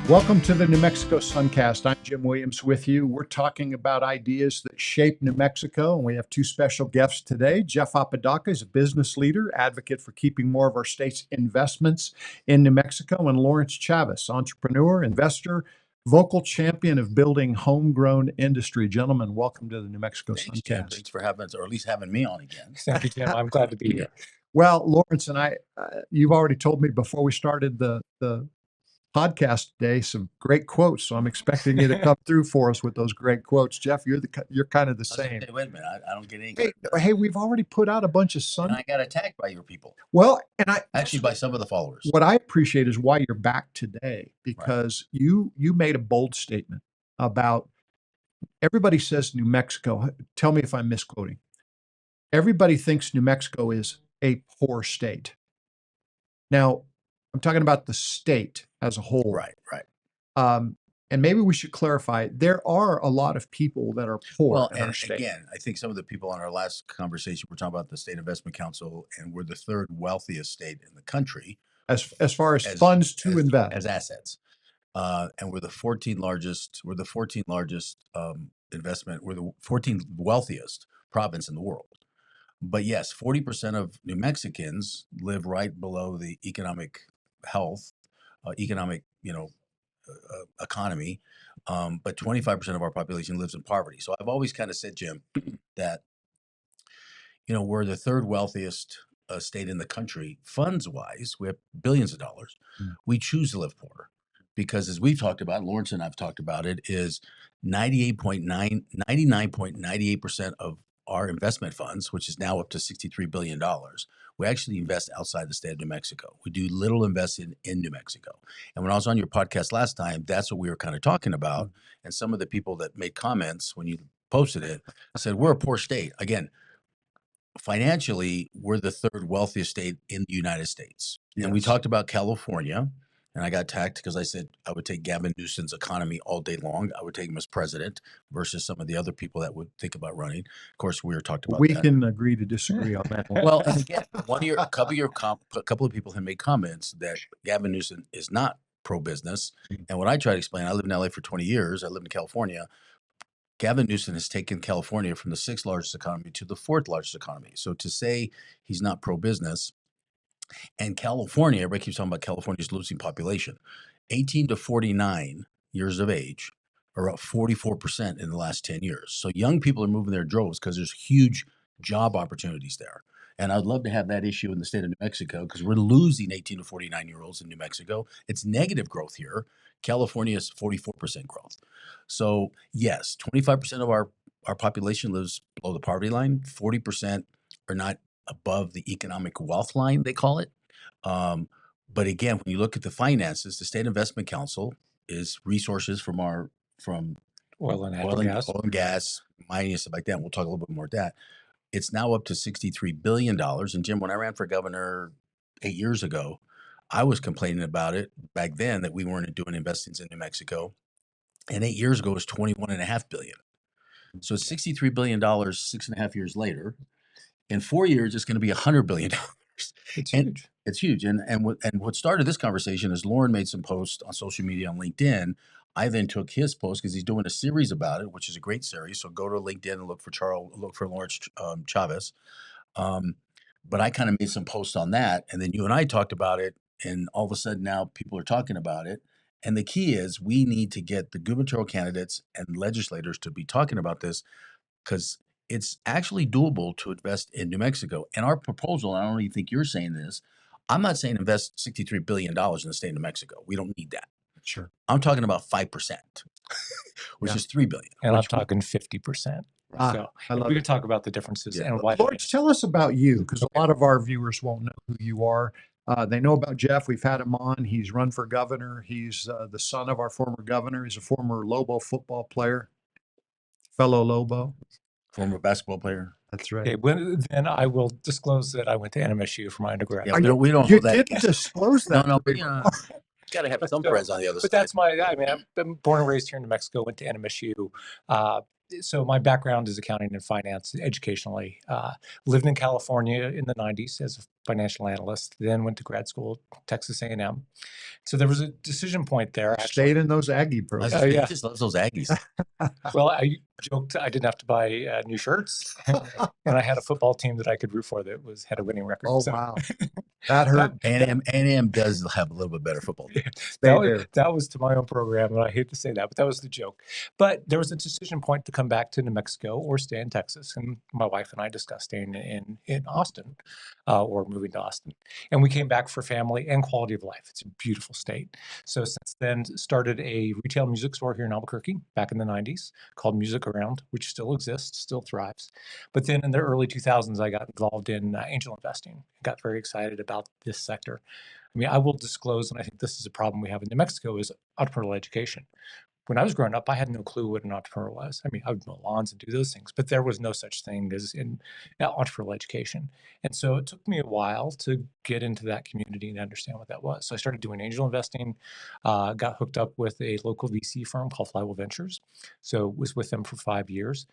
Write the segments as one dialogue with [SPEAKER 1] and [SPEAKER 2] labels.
[SPEAKER 1] Welcome to the New Mexico Suncast. I'm Jim Williams with you. We're talking about ideas that shape New Mexico, and we have two special guests today. Jeff Apodaca is a business leader, advocate for keeping more of our state's investments in New Mexico, and Lawrence Chavez, entrepreneur, investor, vocal champion of building homegrown industry. Gentlemen, welcome to the New Mexico
[SPEAKER 2] Thanks, Jim.
[SPEAKER 1] Suncast.
[SPEAKER 2] Thanks for having us, or at least having me on again.
[SPEAKER 3] Thank you, Jim. I'm glad to be here.
[SPEAKER 1] Well, Lawrence and I, you've already told me before we started the podcast today some great quotes, so I'm expecting you to come through for us with those great quotes. Jeff, you're kind of the same.
[SPEAKER 2] Hey, wait a minute. I don't get any.
[SPEAKER 1] Hey, we've already put out a bunch of
[SPEAKER 2] And I got attacked by your people.
[SPEAKER 1] Well, and
[SPEAKER 2] Actually, by some of the followers.
[SPEAKER 1] what I appreciate is why you're back today, because you made a bold statement about everybody says New Mexico. Tell me if I'm misquoting. Everybody thinks New Mexico is a poor state. Now, I'm talking about the state as a whole.
[SPEAKER 2] Right.
[SPEAKER 1] And maybe we should clarify, there are a lot of people that are poor in our
[SPEAKER 2] And
[SPEAKER 1] state.
[SPEAKER 2] again, I think some of the people on our last conversation were talking about the State Investment Council, and we're the third wealthiest state in the country
[SPEAKER 1] As far as funds to invest.
[SPEAKER 2] as assets. And we're the 14th largest. We're the 14th largest investment. We're the 14th wealthiest province in the world. But yes, 40% of New Mexicans live right below the economic health, economy. But 25% of our population lives in poverty. So I've always kind of said, Jim, that we're the third wealthiest state in the country, funds wise. We have billions of dollars. We choose to live poor because, as we've talked about, Lawrence and I've talked about it, is 99.98% of our investment funds, which is now up to $63 billion, we actually invest outside the state of New Mexico. We do little investing in New Mexico. And when I was on your podcast last time, that's what we were kind of talking about. And some of the people that made comments when you posted it said, we're a poor state. Again, financially, we're the third wealthiest state in the United States.
[SPEAKER 1] Yes.
[SPEAKER 2] And we talked about California. And I got attacked because I said I would take Gavin Newsom's economy all day long. I would take him as president versus some of the other people that would think about running. Of course, we were talked about
[SPEAKER 1] We
[SPEAKER 2] that.
[SPEAKER 1] can agree to disagree on that one.
[SPEAKER 2] Well, and again, a couple of people have made comments that Gavin Newsom is not pro-business. And what I try to explain, I lived in LA for 20 years. I lived in California. Gavin Newsom has taken California from the 6th largest economy to the 4th largest economy. So to say he's not pro-business, and California, everybody keeps talking about California's losing population. 18 to 49 years of age are up 44% in the last 10 years. So young people are moving their droves because there's huge job opportunities there. And I'd love to have that issue in the state of New Mexico because we're losing 18 to 49-year-olds in New Mexico. It's negative growth here. California is 44% growth. So yes, 25% of our population lives below the poverty line. 40% are not above the economic wealth line, they call it. But again, when you look at the finances, the State Investment Council is resources from
[SPEAKER 3] Oil and
[SPEAKER 2] gas, mining and stuff like that. And we'll talk a little bit more about that. It's now up to $63 billion. And Jim, when I ran for governor 8 years ago, I was complaining about it back then that we weren't doing investings in New Mexico. And 8 years ago, it was $21.5 billion. So it's $63 billion 6.5 years later. In 4 years, it's going to be $100 billion.
[SPEAKER 3] It's huge.
[SPEAKER 2] It's huge. And what started this conversation is Lauren made some posts on social media on LinkedIn. I then took his post because he's doing a series about it, which is a great series. So go to LinkedIn and look for Lawrence Chavez. But I kind of made some posts on that. And then you and I talked about it. And all of a sudden now people are talking about it. And the key is we need to get the gubernatorial candidates and legislators to be talking about this because it's actually doable to invest in New Mexico. And our proposal, I don't even think you're saying this, I'm not saying invest $63 billion in the state of New Mexico. We don't need that.
[SPEAKER 1] Sure.
[SPEAKER 2] I'm talking about 5%, which is $3 billion.
[SPEAKER 3] And I'm talking 50%. So we could talk about the differences and why.
[SPEAKER 1] Lawrence, tell us about you, because a lot of our viewers won't know who you are. They know about Jeff. We've had him on. He's run for governor. He's the son of our former governor. He's a former Lobo football player, fellow Lobo.
[SPEAKER 2] Former basketball player.
[SPEAKER 1] That's right.
[SPEAKER 3] Okay, then I will disclose that I went to NMSU for my undergrad.
[SPEAKER 2] Yeah, we don't
[SPEAKER 1] You
[SPEAKER 2] hold that.
[SPEAKER 1] didn't disclose that.
[SPEAKER 2] No, but got to have some friends on the other side.
[SPEAKER 3] But that's I've been born and raised here in New Mexico, went to NMSU. So my background is accounting and finance educationally. Lived in California in the 90s as financial analyst, then went to grad school, Texas A&M. So there was a decision point there. Actually,
[SPEAKER 1] Stayed in those Aggie programs.
[SPEAKER 2] He
[SPEAKER 3] yeah.
[SPEAKER 2] just loves those Aggies.
[SPEAKER 3] Well, I joked I didn't have to buy new shirts, and I had a football team that I could root for that had a winning record.
[SPEAKER 1] Oh,
[SPEAKER 3] So
[SPEAKER 1] wow. That hurt.
[SPEAKER 2] A&M does have a little bit better football team.
[SPEAKER 3] that was to my own program, and I hate to say that, but that was the joke. But there was a decision point to come back to New Mexico or stay in Texas, and my wife and I discussed staying in Austin, or moving to Austin, and we came back for family and quality of life. It's a beautiful state. So since then, started a retail music store here in Albuquerque back in the 90s called Music Around, which still exists, still thrives. But then in the early 2000s, I got involved in angel investing. Got very excited about this sector. I mean, I will disclose, and I think this is a problem we have in New Mexico, is entrepreneurial education. When I was growing up, I had no clue what an entrepreneur was. I mean, I would mow lawns and do those things, but there was no such thing as in entrepreneurial education. And so it took me a while to get into that community and understand what that was. So I started doing angel investing, got hooked up with a local VC firm called Flywheel Ventures. So was with them for 5 years.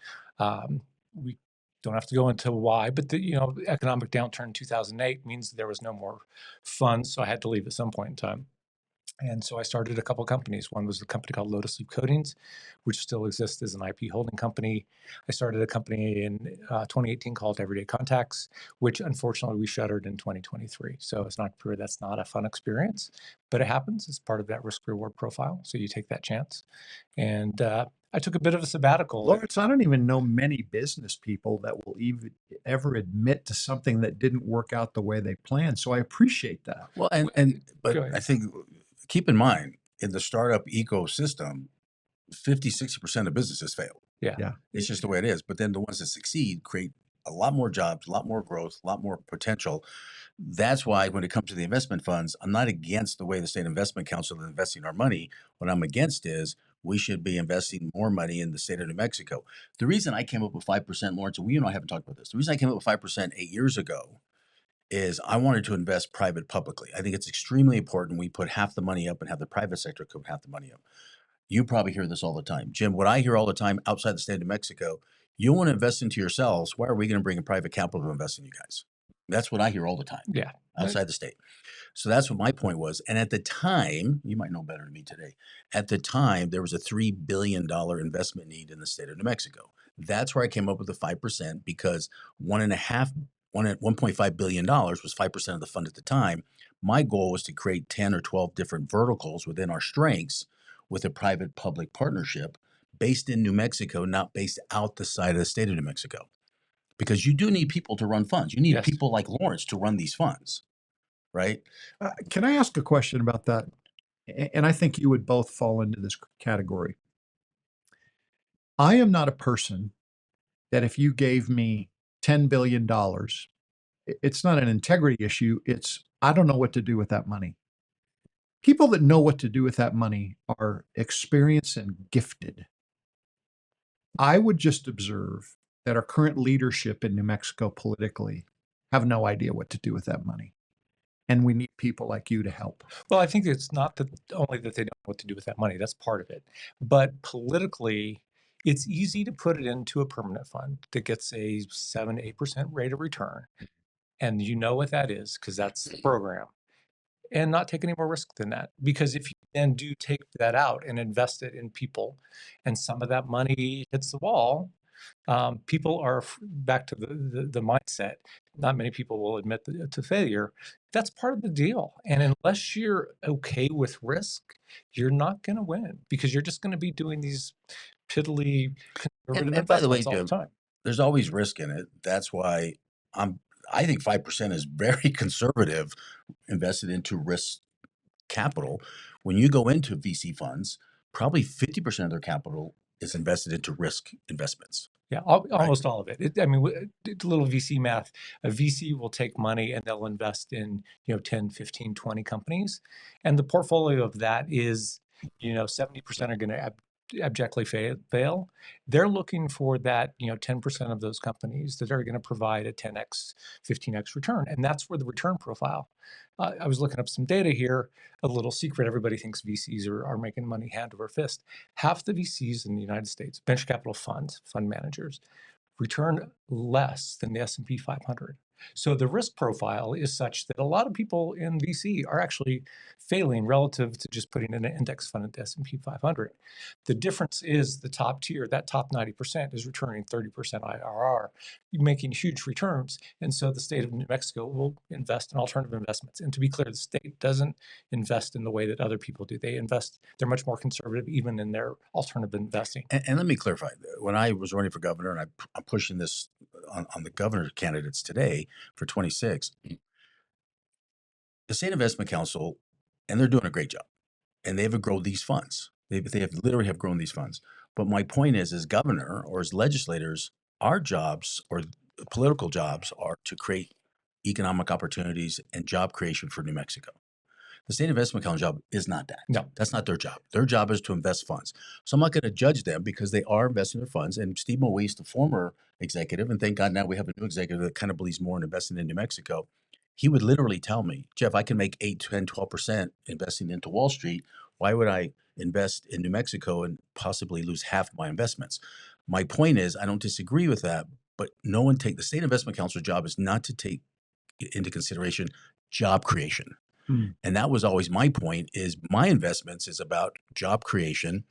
[SPEAKER 3] We don't have to go into why, but the economic downturn in 2008 means there was no more funds, so I had to leave at some point in time. And so I started a couple of companies. One was a company called Lotus Leaf Coatings, which still exists as an IP holding company. I started a company in 2018 called Everyday Contacts, which unfortunately we shuttered in 2023. So it's not pure. That's not a fun experience, but it happens. It's part of that risk reward profile. So you take that chance. And I took a bit of a sabbatical.
[SPEAKER 1] Lawrence, I don't even know many business people that will even ever admit to something that didn't work out the way they planned. So I appreciate that.
[SPEAKER 2] Well, but I think, keep in mind, in the startup ecosystem, 50-60% of businesses fail.
[SPEAKER 3] Yeah.
[SPEAKER 2] It's just the way it is. But then the ones that succeed create a lot more jobs, a lot more growth, a lot more potential. That's why when it comes to the investment funds, I'm not against the way the State Investment Council is investing our money. What I'm against is we should be investing more money in the state of New Mexico. The reason I came up with 5%, Lawrence, and we and I haven't talked about this. The reason I came up with 5% 8 years ago is I wanted to invest private publicly. I think it's extremely important we put half the money up and have the private sector put half the money up. You probably hear this all the time. Jim, what I hear all the time outside the state of New Mexico, you want to invest into yourselves. Why are we going to bring in private capital to invest in you guys? That's what I hear all the time.
[SPEAKER 3] Yeah.
[SPEAKER 2] Outside the state. So that's what my point was. And at the time, you might know better than me today. At the time, there was a $3 billion investment need in the state of New Mexico. That's where I came up with the 5% because $1.5 billion was 5% of the fund at the time. My goal was to create 10 or 12 different verticals within our strengths with a private-public partnership based in New Mexico, not based out the side of the state of New Mexico. Because you do need people to run funds. You need people like Lawrence to run these funds, right?
[SPEAKER 1] Can I ask a question about that? And I think you would both fall into this category. I am not a person that if you gave me $10 billion, it's not an integrity issue. It's, I don't know what to do with that money. People that know what to do with that money are experienced and gifted. I would just observe that our current leadership in New Mexico politically have no idea what to do with that money. And we need people like you to help.
[SPEAKER 3] Well, I think it's not that only that they don't know what to do with that money. That's part of it. But politically, it's easy to put it into a permanent fund that gets a 7-8% rate of return. And you know what that is because that's the program. And not take any more risk than that. Because if you then do take that out and invest it in people, and some of that money hits the wall, people are back to the mindset. Not many people will admit to failure. That's part of the deal. And unless you're okay with risk, you're not going to win because you're just going to be doing these piddly conservative
[SPEAKER 2] and by the way,
[SPEAKER 3] investments all
[SPEAKER 2] Jim,
[SPEAKER 3] the time.
[SPEAKER 2] There's always risk in it. That's why I think 5% is very conservative invested into risk capital. When you go into VC funds, probably 50% of their capital is invested into risk investments.
[SPEAKER 3] Yeah, almost all of it. I mean, a little VC math. A VC will take money and they'll invest in, 10, 15, 20 companies. And the portfolio of that is, 70% are going to abjectly fail. They're looking for that, 10% of those companies that are going to provide a 10x, 15x return. And that's where the return profile. I was looking up some data here. A little secret, everybody thinks VCs are making money hand over fist. Half the VCs in the United States, venture capital funds, fund managers, return less than the S&P 500. So the risk profile is such that a lot of people in VC are actually failing relative to just putting in an index fund at the S&P 500. The difference is the top tier, that top 90% is returning 30% IRR, making huge returns. And so the state of New Mexico will invest in alternative investments. And to be clear, the state doesn't invest in the way that other people do. They're much more conservative even in their alternative investing.
[SPEAKER 2] And let me clarify. When I was running for governor, and I'm pushing this on the governor candidates today for 26, the State Investment Council, and they're doing a great job, and they have grown these funds. They have literally have grown these funds. But my point is, as governor or as legislators, our jobs or political jobs are to create economic opportunities and job creation for New Mexico. The State Investment Council job is not that.
[SPEAKER 3] No.
[SPEAKER 2] That's not their job. Their job is to invest funds. So I'm not going to judge them because they are investing their funds. And Steve Moise, the former executive, and thank God now we have a new executive that kind of believes more in investing in New Mexico. He would literally tell me, Jeff, I can make 8, 10, 12% investing into Wall Street. Why would I invest in New Mexico and possibly lose half my investments? My point is, I don't disagree with that, but the State Investment Council's job is not to take into consideration job creation. And that was always my point, is my investments is about job creation.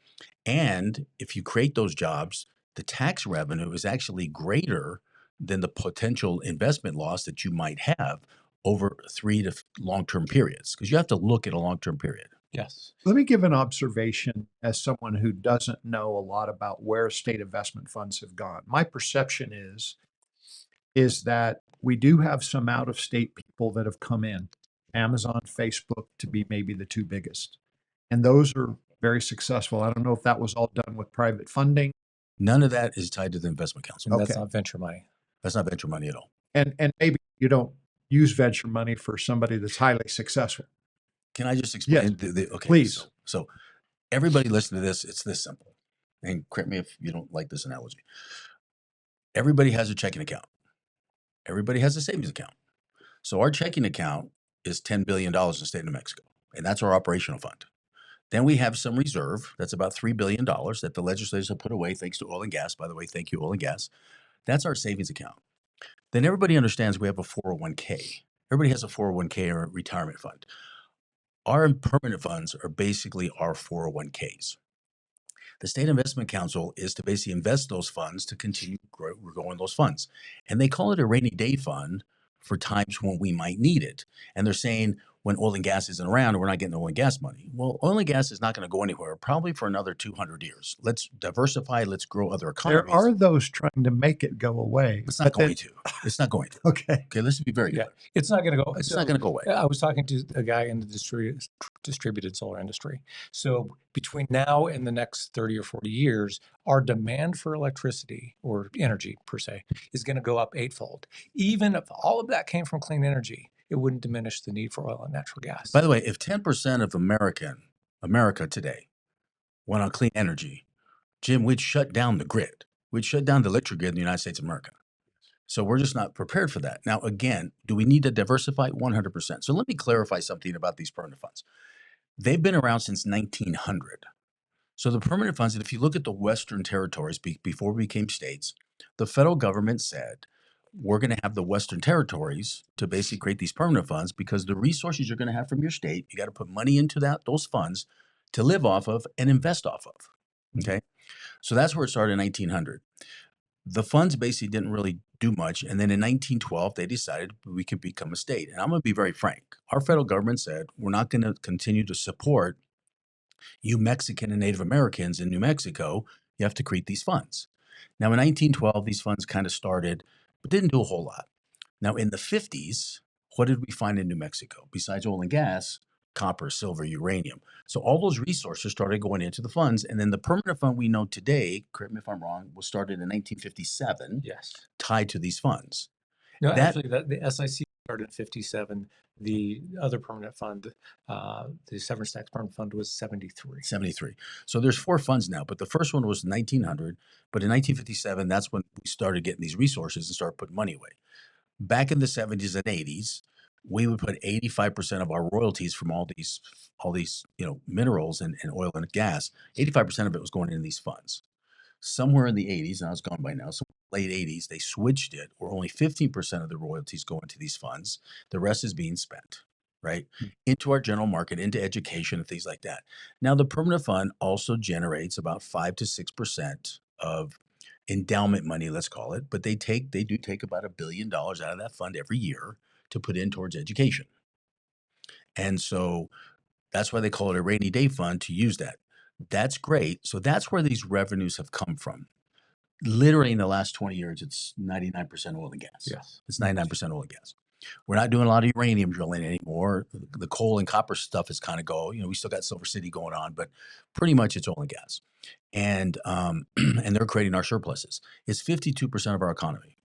[SPEAKER 2] And if you create those jobs, the tax revenue is actually greater than the potential investment loss that you might have over 3 to long-term periods, because you have to look at a long-term period.
[SPEAKER 3] Yes.
[SPEAKER 1] Let me give an observation as someone who doesn't know a lot about where state investment funds have gone. My perception is that we do have some out-of-state people that have come in, Amazon, Facebook to be maybe the two biggest. And those are very successful. I don't know if that was all done with private funding.
[SPEAKER 2] None of that is tied to the investment council.
[SPEAKER 3] And that's
[SPEAKER 1] Okay.
[SPEAKER 3] not venture money.
[SPEAKER 2] That's not venture money at all.
[SPEAKER 1] And maybe you don't use venture money for somebody that's highly successful.
[SPEAKER 2] Can I just explain?
[SPEAKER 1] Yes,
[SPEAKER 2] Okay,
[SPEAKER 1] please.
[SPEAKER 2] So everybody listen to this. It's this simple. And correct me if you don't like this analogy. Everybody has a checking account. Everybody has a savings account. So our checking account is $10 billion in the state of New Mexico, and that's our operational fund. Then we have some reserve. That's about $3 billion that the legislators have put away thanks to oil and gas. By the way, thank you, oil and gas. That's our savings account. Then everybody understands we have a 401k. Everybody has a 401k or a retirement fund. Our permanent funds are basically our 401ks. The State Investment Council is to basically invest those funds to continue growing those funds. And they call it a rainy day fund for times when we might need it. And they're saying when oil and gas isn't around, we're not getting oil and gas money. Well, oil and gas is not going to go anywhere, probably for another 200 years. Let's diversify. Let's grow other economies.
[SPEAKER 1] There are those trying to make it go away.
[SPEAKER 2] It's not going to. It's not going to.
[SPEAKER 1] Okay.
[SPEAKER 2] Okay, let's be very clear.
[SPEAKER 3] Yeah, it's not going to go.
[SPEAKER 2] It's not going to go away.
[SPEAKER 3] I was talking to a guy in the distributed solar industry. So between now and the next 30 or 40 years, our demand for electricity or energy per se is going to go up 8-fold. Even if all of that came from clean energy, it wouldn't diminish the need for oil and natural gas.
[SPEAKER 2] By the way, if 10% of America today went on clean energy, Jim, we'd shut down the grid. We'd shut down the electric grid in the United States of America. So we're just not prepared for that. Now, again, do we need to diversify? 100%. So let me clarify something about these permanent funds. They've been around since 1900. So the permanent funds, and if you look at the Western territories before we became states, the federal government said, we're going to have the Western territories to basically create these permanent funds because the resources you're going to have from your state, you got to put money into those funds to live off of and invest off of. Okay. So that's where it started in 1900. The funds basically didn't really do much. And then in 1912, they decided we could become a state. And I'm going to be very frank. Our federal government said, we're not going to continue to support you Mexican and Native Americans in New Mexico. You have to create these funds. Now, in 1912, these funds kind of started, but didn't do a whole lot. Now, in the 50s, what did we find in New Mexico? Besides oil and gas, copper, silver, uranium. So all those resources started going into the funds. And then the permanent fund we know today, correct me if I'm wrong, was started in 1957,
[SPEAKER 3] yes,
[SPEAKER 2] tied to these funds.
[SPEAKER 3] no, actually, the SIC started in 57. The other permanent fund, the Severance Tax Permanent Fund, was 73.
[SPEAKER 2] 73. So there's 4 funds now, but the first one was 1900. But in 1957, that's when we started getting these resources and started putting money away. Back in the 70s and 80s, we would put 85% of our royalties from all these minerals and oil and gas. 85% of it was going into these funds. Somewhere in the 80s, and I was gone by now, somewhere late 80s, they switched it, where only 15% of the royalties go into these funds. The rest is being spent, right, into our general market, into education and things like that. Now, the permanent fund also generates about 5 to 6% of endowment money, let's call it, but they do take about $1 billion out of that fund every year to put in towards education. And so that's why they call it a rainy day fund, to use that. That's great. So that's where these revenues have come from. Literally in the last 20 years, it's 99% oil and gas.
[SPEAKER 3] Yes.
[SPEAKER 2] It's 99% oil and gas. We're not doing a lot of uranium drilling anymore. The coal and copper stuff is kind of we still got Silver City going on, but pretty much it's oil and gas. And and they're creating our surpluses. It's 52% of our economy.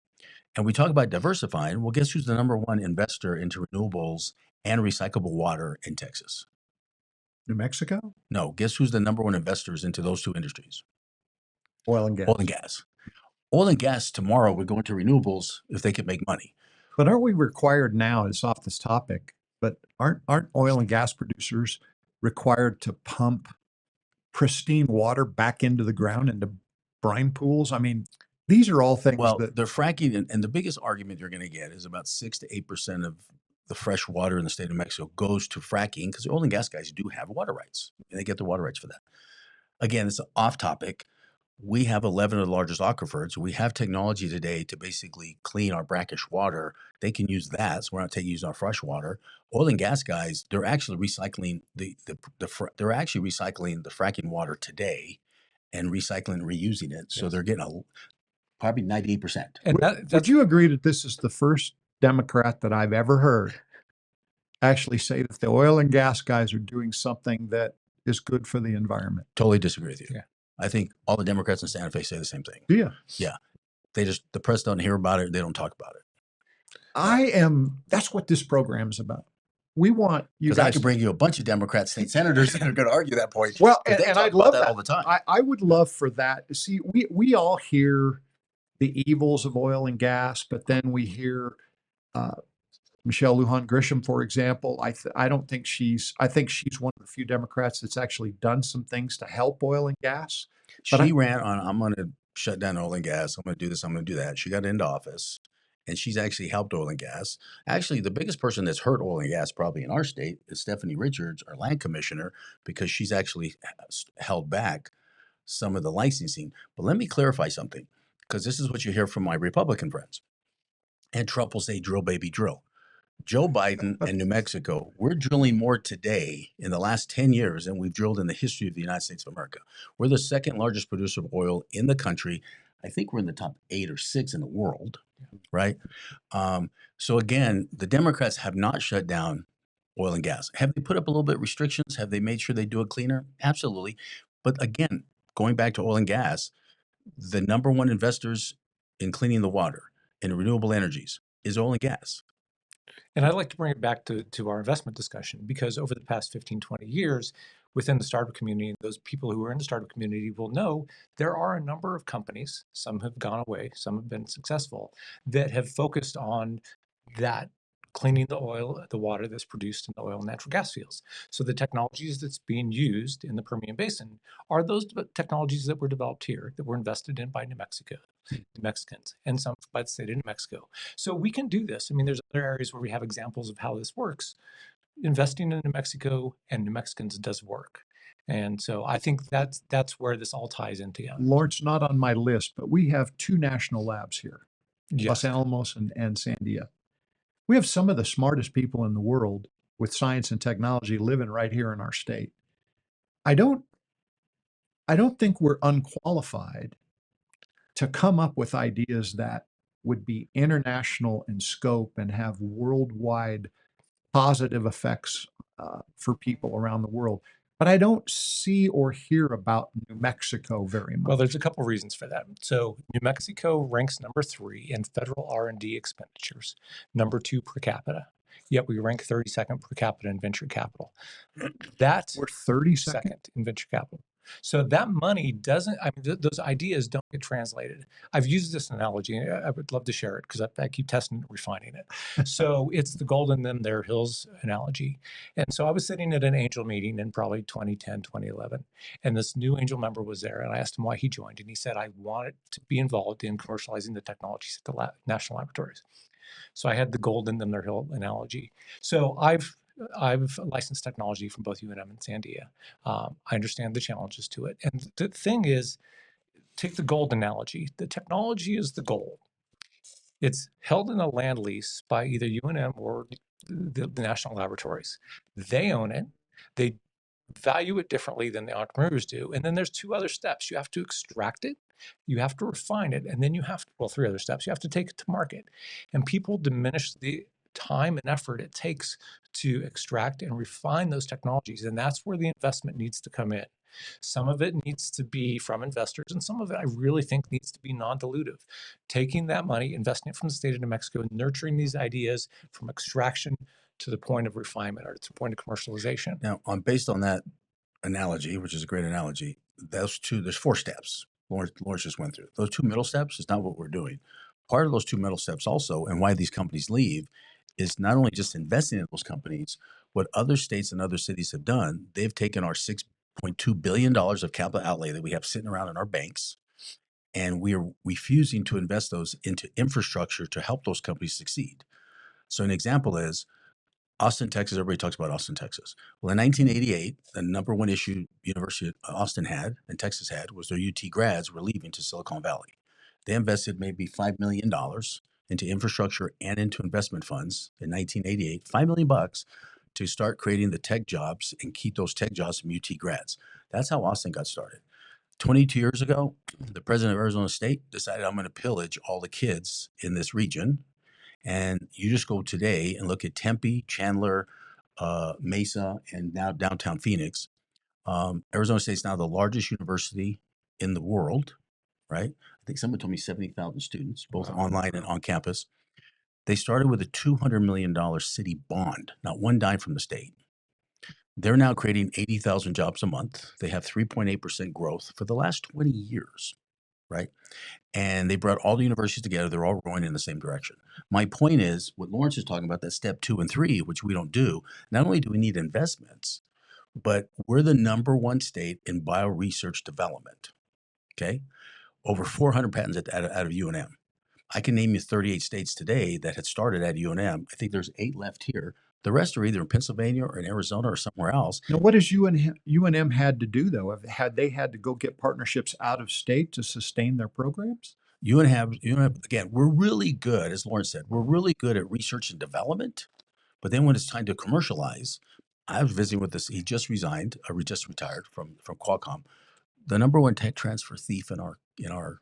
[SPEAKER 2] And we talk about diversifying. Well, guess who's the number one investor into renewables and recyclable water in Texas?
[SPEAKER 1] New Mexico?
[SPEAKER 2] No, guess who's the number one investors into those two industries?
[SPEAKER 1] Oil and gas.
[SPEAKER 2] Oil and gas. Oil and gas tomorrow would go into renewables if they could make money.
[SPEAKER 1] But aren't we required now, it's off this topic, but aren't oil and gas producers required to pump pristine water back into the ground, into brine pools? I mean, these are all things
[SPEAKER 2] Well,
[SPEAKER 1] that
[SPEAKER 2] they're fracking, and the biggest argument you're going to get is about 6 to 8% of the fresh water in the state of Mexico goes to fracking, because the oil and gas guys do have water rights, and they get the water rights for that. Again, it's off topic. We have 11 of the largest aquifers. We have technology today to basically clean our brackish water. They can use that, so we're not using our fresh water. Oil and gas guys, they're actually recycling they're actually recycling the fracking water today, and recycling and reusing it. So they're getting probably 98%.
[SPEAKER 3] And
[SPEAKER 1] would you agree that this is the first Democrat that I've ever heard actually say that the oil and gas guys are doing something that is good for the environment?
[SPEAKER 2] Totally disagree with you.
[SPEAKER 3] Yeah.
[SPEAKER 2] I think all the Democrats in Santa Fe say the same thing.
[SPEAKER 1] Do you?
[SPEAKER 2] Yeah. The press don't hear about it. They don't talk about it.
[SPEAKER 1] That's what this program is about. We want you
[SPEAKER 2] Because
[SPEAKER 1] guys.
[SPEAKER 2] I could bring you a bunch of Democrat state senators that are going to argue that point.
[SPEAKER 1] Well,
[SPEAKER 2] and
[SPEAKER 1] and I'd love that
[SPEAKER 2] all the time.
[SPEAKER 1] I would love for that. See, we all hear the evils of oil and gas, but then we hear Michelle Lujan Grisham, for example. I think she's one of the few Democrats that's actually done some things to help oil and gas.
[SPEAKER 2] She ran on, I'm going to shut down oil and gas. I'm going to do this. I'm going to do that. She got into office, and she's actually helped oil and gas. Actually, the biggest person that's hurt oil and gas probably in our state is Stephanie Richards, our land commissioner, because she's actually held back some of the licensing. But let me clarify something, because this is what you hear from my Republican friends. And Trump will say, drill, baby, drill. Joe Biden and New Mexico, we're drilling more today in the last 10 years than we've drilled in the history of the United States of America. We're the second largest producer of oil in the country. I think we're in the top 8 or 6 in the world, right? So again, the Democrats have not shut down oil and gas. Have they put up a little bit of restrictions? Have they made sure they do it cleaner? Absolutely. But again, going back to oil and gas, the number one investors in cleaning the water and renewable energies is oil and gas.
[SPEAKER 3] And I'd like to bring it back to our investment discussion, because over the past 15, 20 years, within the startup community, and those people who are in the startup community will know, there are a number of companies, some have gone away, some have been successful, that have focused on that, cleaning the water that's produced in the oil and natural gas fields. So the technologies that's being used in the Permian Basin are those technologies that were developed here, that were invested in by New Mexico, New Mexicans, and some by the state of New Mexico. So we can do this. I mean, there's other areas where we have examples of how this works. Investing in New Mexico and New Mexicans does work. And so I think that's where this all ties in together.
[SPEAKER 1] Lawrence, not on my list, but we have 2 national labs here,
[SPEAKER 3] Yes.
[SPEAKER 1] Los Alamos and Sandia. We have some of the smartest people in the world with science and technology living right here in our state. I don't think we're unqualified to come up with ideas that would be international in scope and have worldwide positive effects for people around the world. But I don't see or hear about New Mexico very much.
[SPEAKER 3] Well, there's a couple reasons for that. So New Mexico ranks number 3 in federal R&D expenditures, number 2 per capita. Yet we rank 32nd per capita in venture capital. That's
[SPEAKER 1] We're 32nd
[SPEAKER 3] second in venture capital. So that money doesn't, I mean, those ideas don't get translated. I've used this analogy, and I would love to share it because I keep testing and refining it. So it's the gold in them, their hills analogy. And so I was sitting at an angel meeting in probably 2010, 2011, and this new angel member was there. And I asked him why he joined. And he said, I wanted to be involved in commercializing the technologies at the national laboratories. So I had the gold in them, their hill analogy. So I've licensed technology from both UNM and Sandia. I understand the challenges to it. And the thing is, take the gold analogy. The technology is the gold. It's held in a land lease by either UNM or the national laboratories. They own it. They value it differently than the entrepreneurs do. And then there's two other steps. You have to extract it, you have to refine it, and then you have to, well, three other steps. You have to take it to market. And people diminish the time and effort it takes to extract and refine those technologies. And that's where the investment needs to come in. Some of it needs to be from investors, and some of it I really think needs to be non-dilutive. Taking that money, investing it from the state of New Mexico, and nurturing these ideas from extraction to the point of refinement or to the point of commercialization.
[SPEAKER 2] Now, based on that analogy, which is a great analogy, there's 4 steps. Lawrence just went through. Those 2 middle steps is not what we're doing. Part of those 2 middle steps also, and why these companies leave, is not only just investing in those companies, what other states and other cities have done, they've taken our $6.2 billion of capital outlay that we have sitting around in our banks, and we are refusing to invest those into infrastructure to help those companies succeed. So an example is Austin, Texas. Everybody talks about Austin, Texas. Well, in 1988, the number one issue University of Austin had and Texas had was their UT grads were leaving to Silicon Valley. They invested maybe $5 million into infrastructure and into investment funds in 1988, $5 million to start creating the tech jobs and keep those tech jobs from UT grads. That's how Austin got started. 22 years ago, the president of Arizona State decided, I'm going to pillage all the kids in this region. And you just go today and look at Tempe, Chandler, Mesa, and now downtown Phoenix. Arizona State is now the largest university in the world, right? I think someone told me 70,000 students, both online and on campus. They started with a $200 million city bond, not one dime from the state. They're now creating 80,000 jobs a month. They have 3.8% growth for the last 20 years, right? And they brought all the universities together. They're all rowing in the same direction. My point is, what Lawrence is talking about, that step 2 and 3, which we don't do, not only do we need investments, but we're the number 1 state in bioresearch development, okay? Over 400 patents out of UNM. I can name you 38 states today that had started at UNM. I think there's 8 left here. The rest are either in Pennsylvania or in Arizona or somewhere else.
[SPEAKER 1] Now, what has UNM had to do, though? Had they had to go get partnerships out of state to sustain their programs?
[SPEAKER 2] UNM, again, we're really good, as Lawrence said, we're really good at research and development. But then when it's time to commercialize, I was visiting with this. He just resigned, or just retired from Qualcomm. The number 1 tech transfer thief in our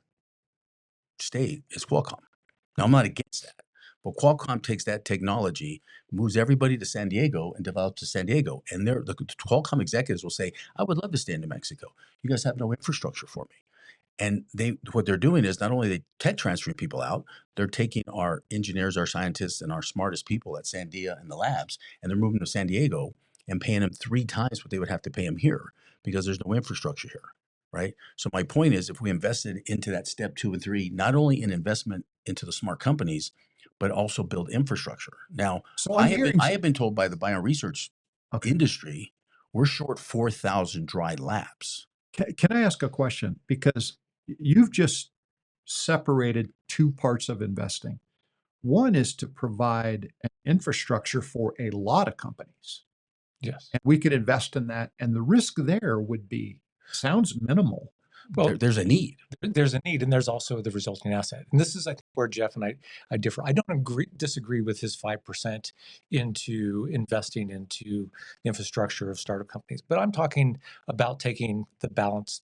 [SPEAKER 2] state is Qualcomm. Now, I'm not against that, but Qualcomm takes that technology, moves everybody to San Diego, and develops to San Diego. And the Qualcomm executives will say, "I would love to stay in New Mexico. You guys have no infrastructure for me." And what they're doing is not only they tech transferring people out, they're taking our engineers, our scientists, and our smartest people at Sandia and the labs, and they're moving to San Diego and paying them 3 times what they would have to pay them here because there's no infrastructure here, right? So my point is, if we invested into that step 2 and 3, not only in investment into the smart companies, but also build infrastructure. Now,
[SPEAKER 1] So
[SPEAKER 2] I have been told by the bioresearch industry, we're short 4,000 dry labs.
[SPEAKER 1] Can I ask a question? Because you've just separated 2 parts of investing. One is to provide an infrastructure for a lot of companies.
[SPEAKER 3] Yes.
[SPEAKER 1] And we could invest in that. And the risk there sounds minimal.
[SPEAKER 3] Well,
[SPEAKER 2] there's a need.
[SPEAKER 3] There's a need, and there's also the resulting asset. And this is, I think, where Jeff and I differ. I don't disagree with his 5% into investing into the infrastructure of startup companies. But I'm talking about taking the balance,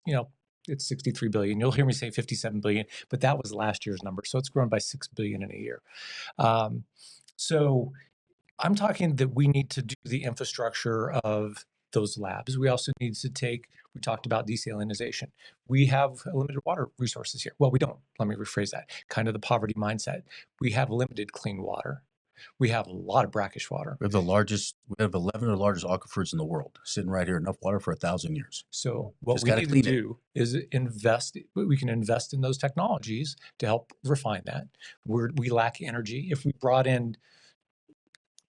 [SPEAKER 3] it's 63 billion. You'll hear me say 57 billion, but that was last year's number. So it's grown by 6 billion in a year. So I'm talking that we need to do the infrastructure of those labs. We also need to we talked about desalinization. We have limited water resources here. Well, we don't. Let me rephrase that. Kind of the poverty mindset. We have limited clean water. We have a lot of brackish water.
[SPEAKER 2] We have 11 of the largest aquifers in the world sitting right here, enough water for 1,000 years.
[SPEAKER 3] So what
[SPEAKER 2] Just
[SPEAKER 3] we
[SPEAKER 2] gotta
[SPEAKER 3] need to
[SPEAKER 2] clean it.
[SPEAKER 3] do is we can invest in those technologies to help refine that. We lack energy. If we brought in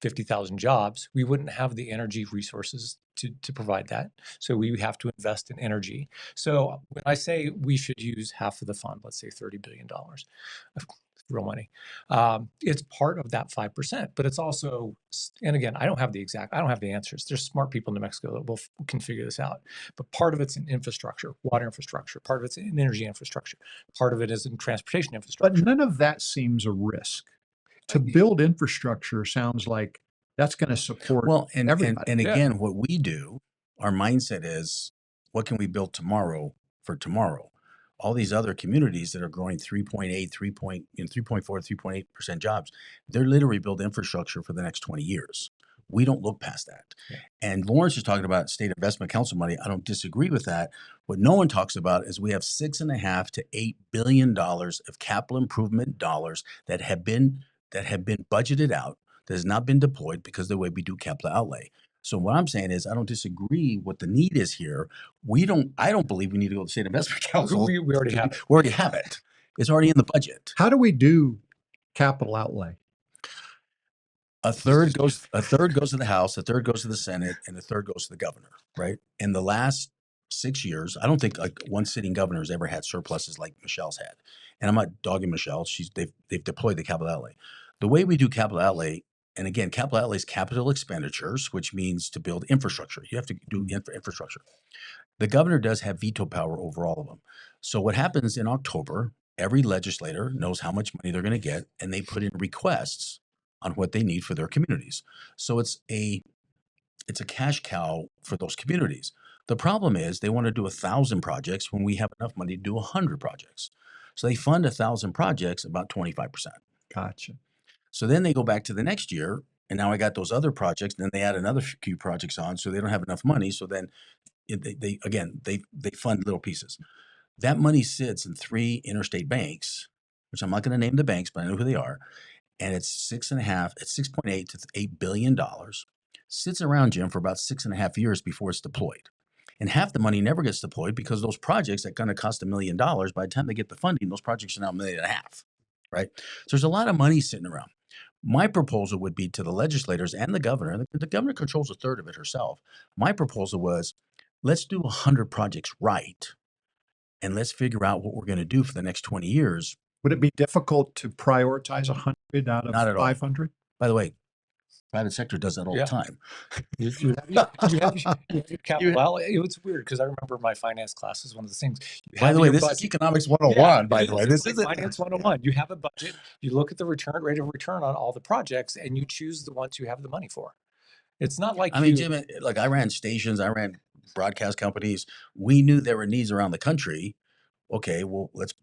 [SPEAKER 3] 50,000 jobs, we wouldn't have the energy resources to provide that. So we have to invest in energy. So when I say we should use half of the fund, let's say $30 billion, real money, it's part of that 5%, but it's also, and again, I don't have the answers. There's smart people in New Mexico that can figure this out, but part of it's in infrastructure, water infrastructure, part of it's in energy infrastructure, part of it is in transportation infrastructure.
[SPEAKER 1] But none of that seems a risk. To build infrastructure sounds like that's going to support everybody.
[SPEAKER 2] And again, what we do, our mindset is, what can we build tomorrow for tomorrow? All these other communities that are growing 3.4, 3.8% jobs, they're literally build infrastructure for the next 20 years. We don't look past that.
[SPEAKER 3] Yeah.
[SPEAKER 2] And Lawrence is talking about state investment council money. I don't disagree with that. What no one talks about is we have $6.5 to $8 billion of capital improvement dollars that have been budgeted out, that has not been deployed because of the way we do capital outlay. So what I'm saying is, I don't disagree what the need is here. I don't believe we need to go to the state investment council.
[SPEAKER 3] We already have it.
[SPEAKER 2] We already have it. It's already in the budget.
[SPEAKER 1] How do we do capital outlay?
[SPEAKER 2] A third goes to the House, a third goes to the Senate, and a third goes to the governor, right? In the last 6 years, I don't think like one sitting governor has ever had surpluses like Michelle's had. And I'm not dogging Michelle. They've deployed the capital outlay. The way we do capital outlay, and again, capital outlay is capital expenditures, which means to build infrastructure. You have to do infrastructure. The governor does have veto power over all of them. So what happens in October, every legislator knows how much money they're going to get, and they put in requests on what they need for their communities. So it's a cash cow for those communities. The problem is they want to do 1,000 projects when we have enough money to do 100 projects. So they fund 1,000 projects about 25%.
[SPEAKER 1] Gotcha.
[SPEAKER 2] So then they go back to the next year, and now I got those other projects. And then they add another few projects on, so they don't have enough money. So then they fund little pieces. That money sits in 3 interstate banks, which I'm not going to name the banks, but I know who they are. And it's 6.8 to $8 billion. Sits around, Jim, for about 6.5 years before it's deployed. And half the money never gets deployed because those projects that are going to cost $1 million, by the time they get the funding, those projects are now $1.5 million, right? So there's a lot of money sitting around. My proposal would be to the legislators and the governor. The governor controls a third of it herself. My proposal was, let's do 100 projects right, and let's figure out what we're going to do for the next 20 years.
[SPEAKER 1] Would it be difficult to prioritize 100 out of
[SPEAKER 2] Not at all.
[SPEAKER 1] 500?
[SPEAKER 2] By the way, private sector does that all the time.
[SPEAKER 3] You have well, it's weird because I remember my finance class is one of the things.
[SPEAKER 2] By the way, this is economics 101. By the way, this is
[SPEAKER 3] finance 101. You have a budget. You look at the rate of return on all the projects, and you choose the ones you have the money for. It's not like
[SPEAKER 2] Jim, like I ran stations, I ran broadcast companies. We knew there were needs around the country. Okay, well, let's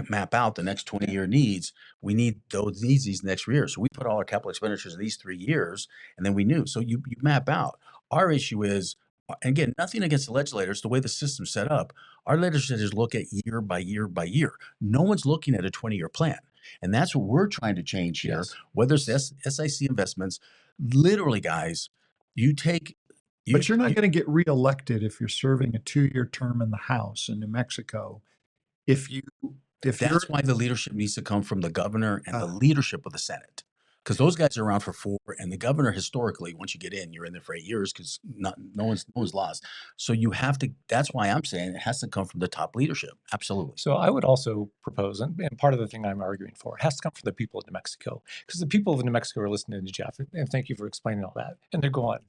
[SPEAKER 2] map out the next 20-year needs. We need those needs these next 3 years. So we put all our capital expenditures in these 3 years, and then we knew. So you map out. Our issue is, again, nothing against the legislators, the way the system's set up. Our legislators look at year by year by year. No one's looking at a 20-year plan. And that's what we're trying to change here. Yes. Whether it's SIC investments, literally, guys,
[SPEAKER 1] but you're not going to get reelected if you're serving a 2-year term in the House in New Mexico. That's
[SPEAKER 2] why the leadership needs to come from the governor and the leadership of the Senate, because those guys are around for 4, and the governor historically, once you get in, you're in there for 8 years because no one's lost. So you have to. That's why I'm saying it has to come from the top leadership. Absolutely.
[SPEAKER 3] So I would also propose, and part of the thing I'm arguing for, it has to come from the people of New Mexico, because the people of New Mexico are listening to Jeff, and thank you for explaining all that, and they're going,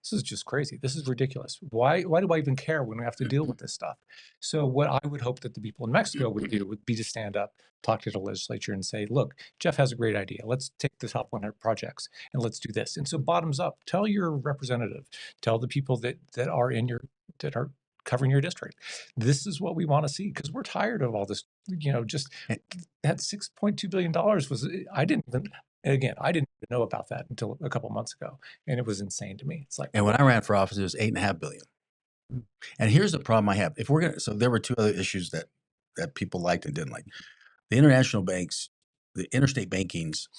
[SPEAKER 3] this is just crazy. This is ridiculous. Why do I even care when we have to deal with this stuff? So what I would hope that the people in Mexico would do would be to stand up, talk to the legislature and say, look, Jeff has a great idea. Let's take the top 100 projects and let's do this. And so bottoms up, tell your representative, tell the people that are covering your district, this is what we want to see, because we're tired of all this, just that $6.2 billion I didn't even know about that until a couple of months ago, and it was insane to me. It's like,
[SPEAKER 2] and when I ran for office, it was $8.5 billion. And here's the problem I have. So there were 2 other issues that people liked and didn't like. The international banks, the interstate bankings,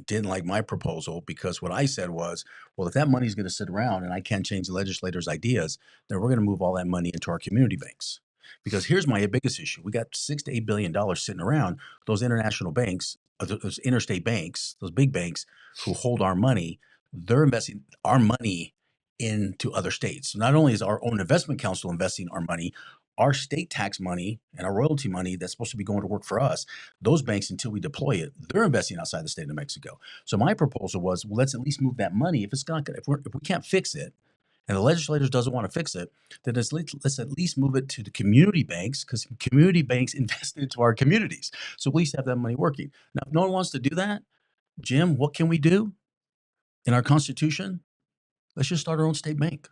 [SPEAKER 2] didn't like my proposal because what I said was, well, if that money is going to sit around and I can't change the legislators' ideas, then we're going to move all that money into our community banks. Because here's my biggest issue: we got $6 to $8 billion sitting around. Those international banks, those interstate banks, those big banks who hold our money, they're investing our money into other states. So not only is our own investment council investing our money, our state tax money and our royalty money that's supposed to be going to work for us, those banks, until we deploy it, they're investing outside the state of New Mexico. So my proposal was, well, let's at least move that money. If it's not gonna, if we can't fix it, and the legislators doesn't want to fix it, then let's at least move it to the community banks, because community banks invest into our communities. So we at least have that money working. Now, if no one wants to do that, Jim, what can we do in our Constitution? Let's just start our own state bank.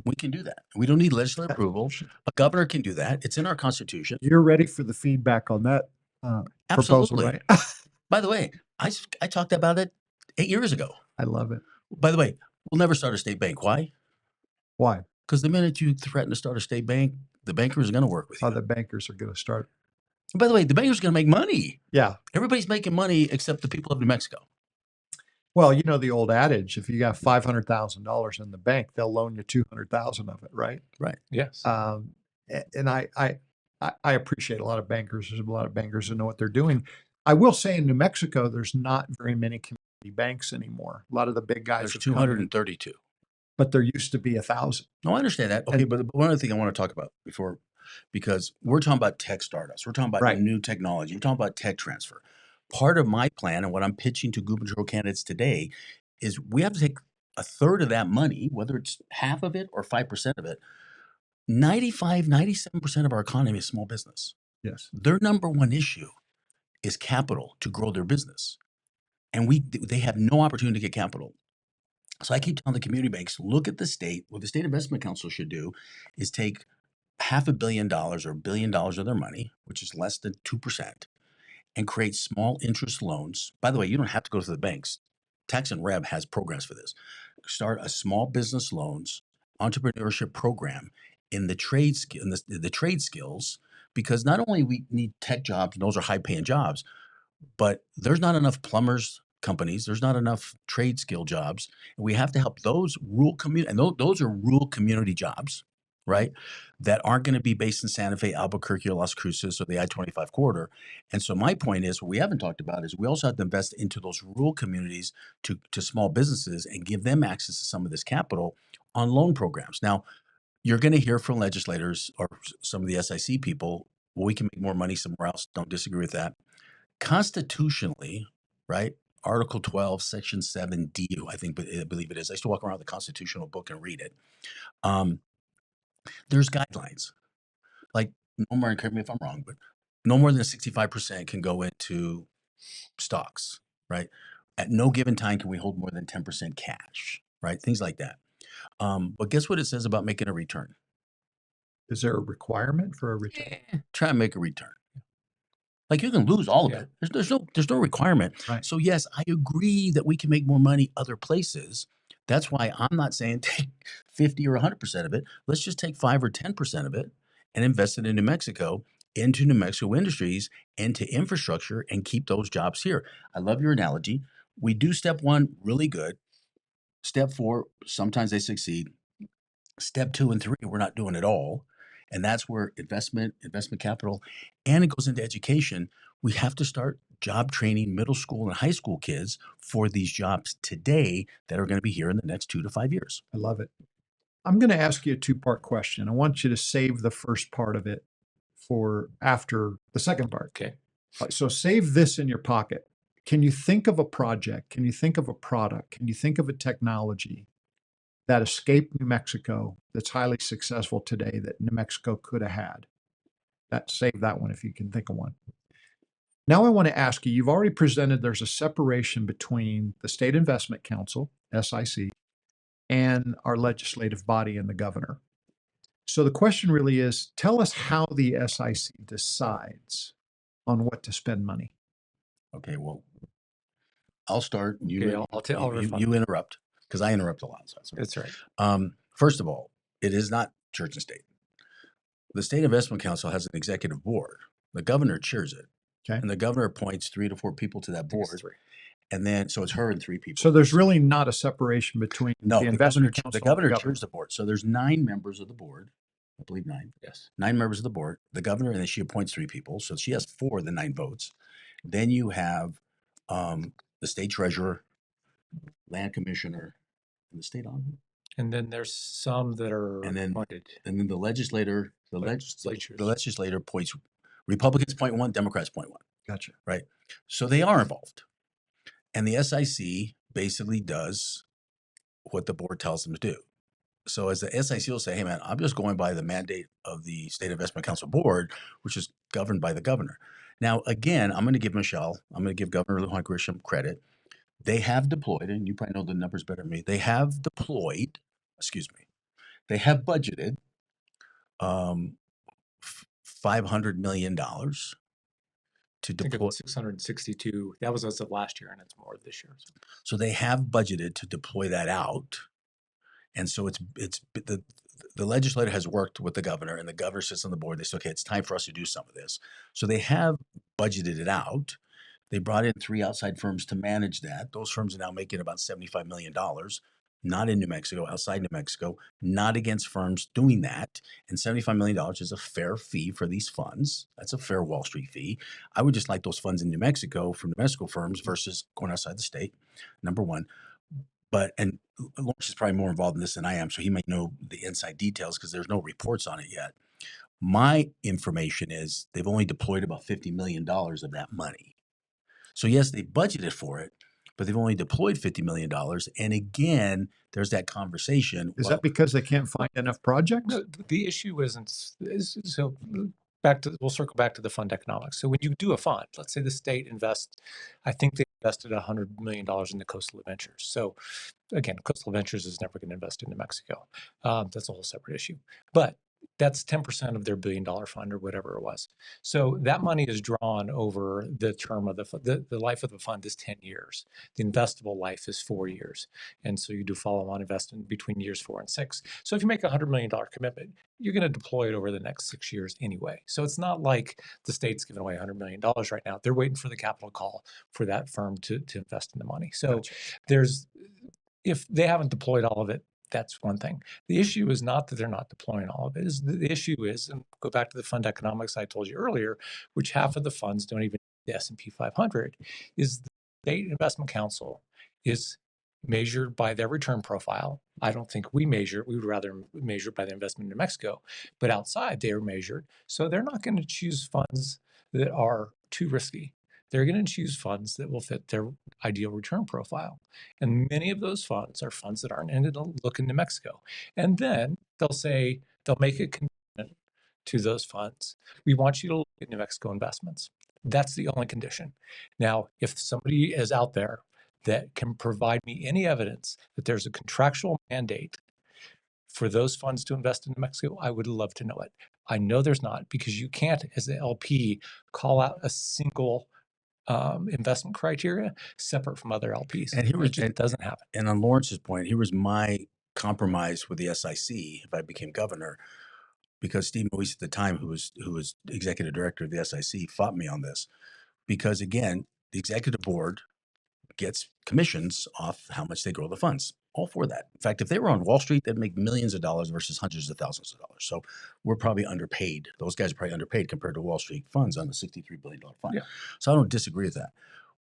[SPEAKER 2] We can do that. We don't need legislative approval. A governor can do that. It's in our Constitution.
[SPEAKER 1] You're ready for the feedback on that proposal,
[SPEAKER 2] Absolutely.
[SPEAKER 1] right?
[SPEAKER 2] By the way, I talked about it 8 years ago.
[SPEAKER 1] I love it.
[SPEAKER 2] By the way, we'll never start a state bank. Why?
[SPEAKER 1] Why?
[SPEAKER 2] Because the minute you threaten to start a state bank, the bankers are going to work with you.
[SPEAKER 1] Other bankers are going to start.
[SPEAKER 2] And by the way, the bankers are going to make money.
[SPEAKER 1] Yeah.
[SPEAKER 2] Everybody's making money except the people of New Mexico.
[SPEAKER 1] Well, you know the old adage: if you got $500,000 in the bank, they'll loan you 200,000 of it, right?
[SPEAKER 2] Right.
[SPEAKER 3] Yes.
[SPEAKER 1] And I appreciate a lot of bankers. There's a lot of bankers who know what they're doing. I will say in New Mexico, there's not very many community banks anymore. A lot of the big guys
[SPEAKER 2] There's
[SPEAKER 1] have come in,
[SPEAKER 2] 232.
[SPEAKER 1] but there used to be 1,000.
[SPEAKER 2] No, I understand that. Okay,
[SPEAKER 1] And-
[SPEAKER 2] but one other thing I want to talk about before, because we're talking about tech startups. We're talking about
[SPEAKER 1] Right.
[SPEAKER 2] new technology. We're talking about tech transfer. Part of my plan and what I'm pitching to gubernatorial candidates today is we have to take a third of that money, whether it's half of it or 5% of it. 97% of our economy is small business.
[SPEAKER 1] Yes.
[SPEAKER 2] Their number one issue is capital to grow their business. And they have no opportunity to get capital. So I keep telling the community banks, look at the state. What the State Investment Council should do is take $500 million or $1 billion of their money, which is less than 2%, and create small interest loans. By the way, you don't have to go to the banks. Tax and Rev has programs for this. Start a small business loans entrepreneurship program in the trade the trade skills, because not only we need tech jobs, and those are high paying jobs, but there's not enough plumbers companies. There's not enough trade skill jobs. And we have to help those rural community, and those are rural community jobs, right? That aren't going to be based in Santa Fe, Albuquerque, or Las Cruces, or the I-25 corridor. And so my point is, what we haven't talked about is we also have to invest into those rural communities to small businesses and give them access to some of this capital on loan programs. Now, you're going to hear from legislators or some of the SIC people, well, we can make more money somewhere else. Don't disagree with that. Constitutionally, right? Article 12, Section 7D, I believe it is. I used to walk around with the constitutional book and read it. There's guidelines. Like, no more, correct me if I'm wrong, but no more than 65% can go into stocks, right? At no given time can we hold more than 10% cash, right? Things like that. But guess what it says about making a return?
[SPEAKER 1] Is there a requirement for a return?
[SPEAKER 2] Try and make a return. Like, you can lose all of
[SPEAKER 3] Yeah.
[SPEAKER 2] it. There's no requirement.
[SPEAKER 1] Right.
[SPEAKER 2] So yes, I agree that we can make more money other places. That's why I'm not saying take 50 or 100% of it. Let's just take 5 or 10% of it and invest it in New Mexico, into New Mexico industries, into infrastructure, and keep those jobs here. I love your analogy. We do step 1 really good. Step 4, sometimes they succeed. Step 2 and 3, we're not doing it all. And that's where investment capital, and it goes into education. We have to start job training middle school and high school kids for these jobs today that are going to be here in the next 2 to 5 years.
[SPEAKER 1] I love it. I'm going to ask you a 2-part question. I want you to save the first part of it for after the second part.
[SPEAKER 3] Okay.
[SPEAKER 1] So save this in your pocket. Can you think of a project? Can you think of a product? Can you think of a technology that escaped New Mexico that's highly successful today that New Mexico could have had? Save that one if you can think of one. Now I want to ask you, you've already presented there's a separation between the State Investment Council, SIC, and our legislative body and the governor. So the question really is, tell us how the SIC decides on what to spend money.
[SPEAKER 2] Okay, well, I'll start.
[SPEAKER 3] Okay, I'll respond.
[SPEAKER 2] You interrupt, because I interrupt a lot. So
[SPEAKER 3] That's right.
[SPEAKER 2] first of all, it is not church and state. The State Investment Council has an executive board. The governor chairs it.
[SPEAKER 1] Okay.
[SPEAKER 2] And the governor appoints 3 to 4 people to that
[SPEAKER 3] I think it's
[SPEAKER 2] board.
[SPEAKER 3] 3.
[SPEAKER 2] And then, so it's her and 3 people.
[SPEAKER 1] So there's really not a separation between
[SPEAKER 2] No,
[SPEAKER 1] the
[SPEAKER 2] the
[SPEAKER 1] investment
[SPEAKER 2] governor,
[SPEAKER 1] council
[SPEAKER 2] the
[SPEAKER 1] and
[SPEAKER 2] governor
[SPEAKER 1] the
[SPEAKER 2] chairs the board. So there's 9 members of the board. I believe 9.
[SPEAKER 3] Yes.
[SPEAKER 2] 9 members of the board, the governor, and then she appoints 3 people. So she has 4 of the 9 votes. Then you have the state treasurer, land commissioner, and the state auditor.
[SPEAKER 3] And then there's some that are
[SPEAKER 2] And then-
[SPEAKER 3] appointed.
[SPEAKER 2] And then the legislator,
[SPEAKER 3] Legislatures.
[SPEAKER 2] the legislator appoints Republicans point 1, Democrats point 1.
[SPEAKER 1] Gotcha.
[SPEAKER 2] Right. So they are involved. And the SIC basically does what the board tells them to do. So as the SIC will say, hey man, I'm just going by the mandate of the State Investment Council Board, which is governed by the governor. Now, again, I'm going to give Governor Lujan Grisham credit. They have deployed, and you probably know the numbers better than me. They have budgeted $500 million to
[SPEAKER 3] I think it
[SPEAKER 2] deploy.
[SPEAKER 3] was 662. That was as of last year, and it's more this year.
[SPEAKER 2] So they have budgeted to deploy that out. And so it's the legislator has worked with the governor, and the governor sits on the board. They say, okay, it's time for us to do some of this. So they have budgeted it out. They brought in 3 outside firms to manage that. Those firms are now making about $75 million, not in New Mexico, outside New Mexico, not against firms doing that. And $75 million is a fair fee for these funds. That's a fair Wall Street fee. I would just like those funds in New Mexico from New Mexico firms versus going outside the state, number one. And Lawrence is probably more involved in this than I am, so he might know the inside details because there's no reports on it yet. My information is they've only deployed about $50 million of that money. So yes, they budgeted for it, but they've only deployed $50 million. And again, there's that conversation.
[SPEAKER 1] Is that because they can't find enough projects?
[SPEAKER 3] No, the issue isn't. So we'll circle back to the fund economics. So when you do a fund, let's say the state invests, I think they invested $100 million in the Coastal Adventures. So again, Coastal Adventures is never going to invest in New Mexico. That's a whole separate issue. But that's 10% of their $1 billion fund or whatever it was. So that money is drawn over the term of the life of the fund is 10 years. The investable life is 4 years. And so you do follow-on investment between years 4 and 6. So if you make a $100 million commitment, you're going to deploy it over the next 6 years anyway. So it's not like the state's giving away $100 million right now. They're waiting for the capital call for that firm to invest in the money. So if they haven't deployed all of it, that's one thing. The issue is not that they're not deploying all of it. The issue is, and go back to the fund economics I told you earlier, which half of the funds don't even the S&P 500, is the State Investment Council is measured by their return profile. I don't think we would rather measure by the investment in New Mexico, but outside they are measured. So they're not going to choose funds that are too risky. They're going to choose funds that will fit their ideal return profile. And many of those funds are funds that aren't intended to look in New Mexico. And then they'll make a commitment to those funds. We want you to look at New Mexico investments. That's the only condition. Now, if somebody is out there that can provide me any evidence that there's a contractual mandate for those funds to invest in New Mexico, I would love to know it. I know there's not, because you can't, as the LP, call out a single investment criteria separate from other LPs.
[SPEAKER 2] And
[SPEAKER 3] it doesn't happen.
[SPEAKER 2] And on Lawrence's point, here was my compromise with the SIC if I became governor, because Steve Moise at the time, who was executive director of the SIC, fought me on this. Because again, the executive board gets commissions off how much they grow the funds. All for that. In fact, if they were on Wall Street, they'd make millions of dollars versus hundreds of thousands of dollars. So we're probably underpaid. Those guys are probably underpaid compared to Wall Street funds on a $63 billion fund.
[SPEAKER 3] Yeah.
[SPEAKER 2] So I don't disagree with that.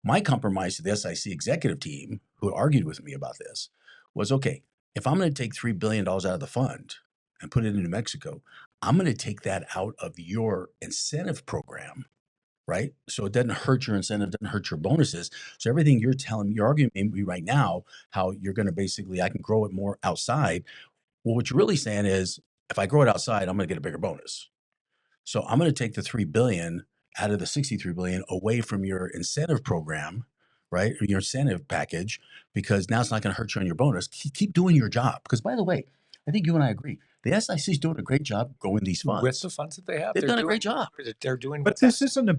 [SPEAKER 2] My compromise to the SIC executive team, who argued with me about this, was, okay, if I'm going to take $3 billion out of the fund and put it in New Mexico, I'm going to take that out of your incentive program, right? So it doesn't hurt your incentive, doesn't hurt your bonuses. So everything you're arguing me right now, how you're going to basically, I can grow it more outside. Well, what you're really saying is, if I grow it outside, I'm going to get a bigger bonus. So I'm going to take the $3 billion out of the $63 billion away from your incentive program, right? Or your incentive package, because now it's not going to hurt you on your bonus. Keep doing your job. Because by the way, I think you and I agree. The SIC is doing a great job growing these funds.
[SPEAKER 3] With the funds that they have,
[SPEAKER 2] They've done a great job.
[SPEAKER 3] They're doing.
[SPEAKER 1] But this isn't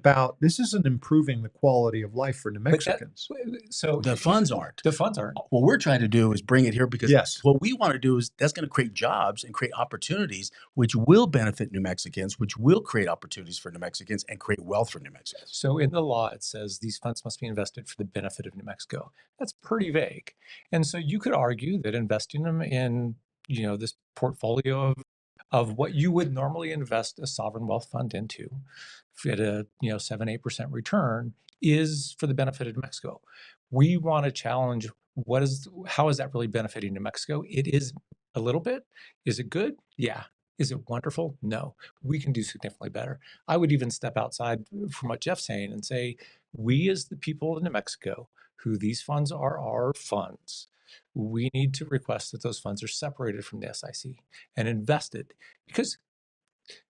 [SPEAKER 1] improving the quality of life for New Mexicans.
[SPEAKER 3] So
[SPEAKER 2] The funds aren't.
[SPEAKER 3] The funds aren't.
[SPEAKER 2] What we're trying to do is bring it here because
[SPEAKER 1] Yes.
[SPEAKER 2] what we want to do is that's going to create jobs and create opportunities, which will benefit New Mexicans, which will create opportunities for New Mexicans and create wealth for New Mexicans.
[SPEAKER 3] So in the law, it says these funds must be invested for the benefit of New Mexico. That's pretty vague. And so you could argue that investing them in, this portfolio of what you would normally invest a sovereign wealth fund into at a 7-8% return is for the benefit of New Mexico. We want to challenge how is that really benefiting New Mexico? It is a little bit. Is it good? Yeah. Is it wonderful? No. We can do significantly better. I would even step outside from what Jeff's saying and say, we as the people of New Mexico, who these funds are our funds, we need to request that those funds are separated from the SIC and invested. Because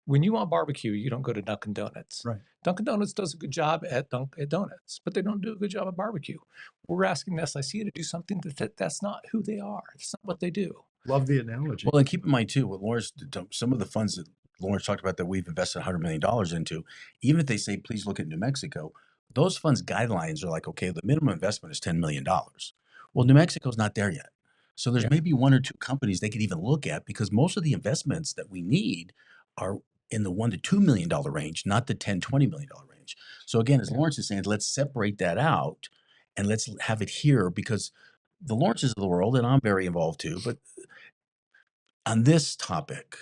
[SPEAKER 3] when you want barbecue, you don't go to Dunkin' Donuts.
[SPEAKER 1] Right.
[SPEAKER 3] Dunkin' Donuts does a good job at donuts, but they don't do a good job at barbecue. We're asking the SIC to do something that's not who they are. It's not what they do.
[SPEAKER 1] Love the analogy.
[SPEAKER 2] Well, and keep in mind too, what Lawrence, some of the funds that Lawrence talked about that we've invested $100 million into, even if they say, please look at New Mexico, those funds guidelines are like, okay, the minimum investment is $10 million. Well, New Mexico's not there yet. So there's maybe one or two companies they could even look at because most of the investments that we need are in the $1 to $2 million range, not the $10, $20 million range. So again, as Lawrence is saying, let's separate that out and let's have it here because the Lawrences of the world, and I'm very involved too, but on this topic,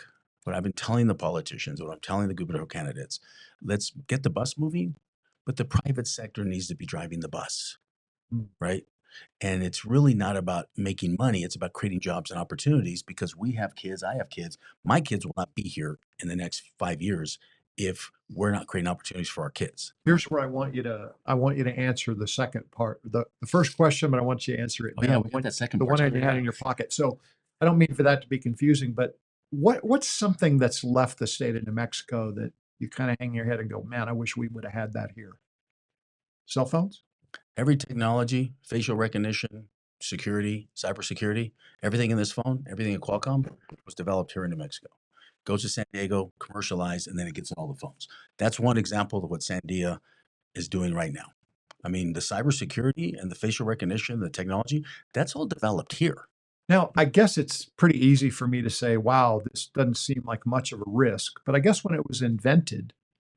[SPEAKER 2] what I've been telling the politicians, what I'm telling the gubernatorial candidates, let's get the bus moving, but the private sector needs to be driving the bus, right? And it's really not about making money. It's about creating jobs and opportunities because we have kids, I have kids. My kids will not be here in the next 5 years if we're not creating opportunities for our kids.
[SPEAKER 1] Here's where I want you to answer the second part, the first question, but I want you to answer it
[SPEAKER 2] Oh
[SPEAKER 1] now.
[SPEAKER 2] yeah, we got that second
[SPEAKER 1] The
[SPEAKER 2] part.
[SPEAKER 1] one you had in your pocket. So I don't mean for that to be confusing, but what's something that's left the state of New Mexico that you kind of hang your head and go, man, I wish we would have had that here? Cell phones?
[SPEAKER 2] Every technology, facial recognition, security, cybersecurity, everything in this phone, everything in Qualcomm was developed here in New Mexico. Goes to San Diego, commercialized, and then it gets in all the phones. That's one example of what Sandia is doing right now. I mean, the cybersecurity and the facial recognition, the technology, that's all developed here.
[SPEAKER 1] Now, I guess it's pretty easy for me to say, wow, this doesn't seem like much of a risk. But I guess when it was invented,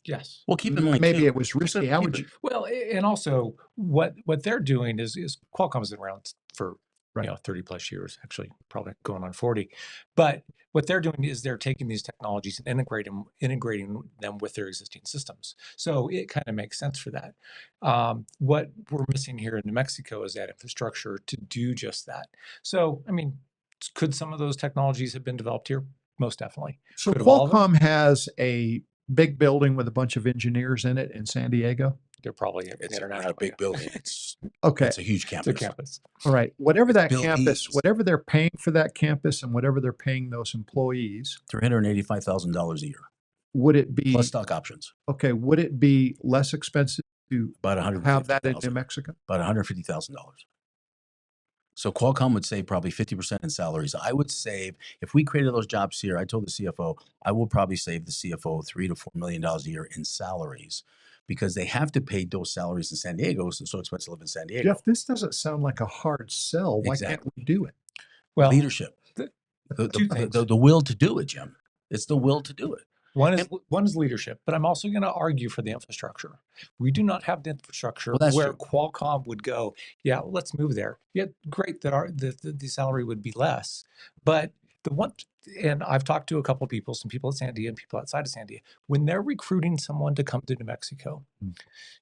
[SPEAKER 3] Yes.
[SPEAKER 2] Well, keep in mind,
[SPEAKER 1] maybe
[SPEAKER 2] too,
[SPEAKER 1] it was risky. How would you?
[SPEAKER 3] Well, and also what they're doing is Qualcomm's been around for 30 plus years, actually probably going on 40. But what they're doing is they're taking these technologies and integrating them with their existing systems. So it kind of makes sense for that. What we're missing here in New Mexico is that infrastructure to do just that. So, I mean, could some of those technologies have been developed here? Most definitely.
[SPEAKER 1] So
[SPEAKER 3] Could all of them?
[SPEAKER 1] Qualcomm has a big building with a bunch of engineers in it in San Diego.
[SPEAKER 3] They're probably
[SPEAKER 2] it's
[SPEAKER 3] international.
[SPEAKER 2] not a big building. It's
[SPEAKER 1] Okay.
[SPEAKER 2] it's a huge
[SPEAKER 3] It's
[SPEAKER 2] campus.
[SPEAKER 3] a campus.
[SPEAKER 1] All right. Whatever that
[SPEAKER 2] Bill
[SPEAKER 1] campus,
[SPEAKER 2] Eads.
[SPEAKER 1] whatever they're paying for that campus and whatever they're paying those employees,
[SPEAKER 2] $385,000 a year
[SPEAKER 1] would it be
[SPEAKER 2] plus stock options.
[SPEAKER 1] okay? Would it be less expensive to
[SPEAKER 2] About
[SPEAKER 1] have that in New
[SPEAKER 2] $150,000.
[SPEAKER 1] Mexico?
[SPEAKER 2] About $150,000. So Qualcomm would save probably 50% in salaries. I would save, if we created those jobs here, I told the CFO, I will probably save the CFO $3 to $4 million a year in salaries because they have to pay those salaries in San Diego. So it's so expensive to live in San Diego.
[SPEAKER 1] Jeff, this doesn't sound like a hard sell. Why can't we do it?
[SPEAKER 3] Well,
[SPEAKER 2] Leadership.
[SPEAKER 3] two things.
[SPEAKER 2] The will to do it, Jim. It's the will to do it.
[SPEAKER 3] One is leadership, but I'm also going to argue for the infrastructure. We do not have the infrastructure
[SPEAKER 2] Well, that's
[SPEAKER 3] where
[SPEAKER 2] true.
[SPEAKER 3] Qualcomm would go, yeah, let's move there. Yeah, great that the salary would be less. But and I've talked to a couple of people, some people at Sandia and people outside of Sandia, when they're recruiting someone to come to New Mexico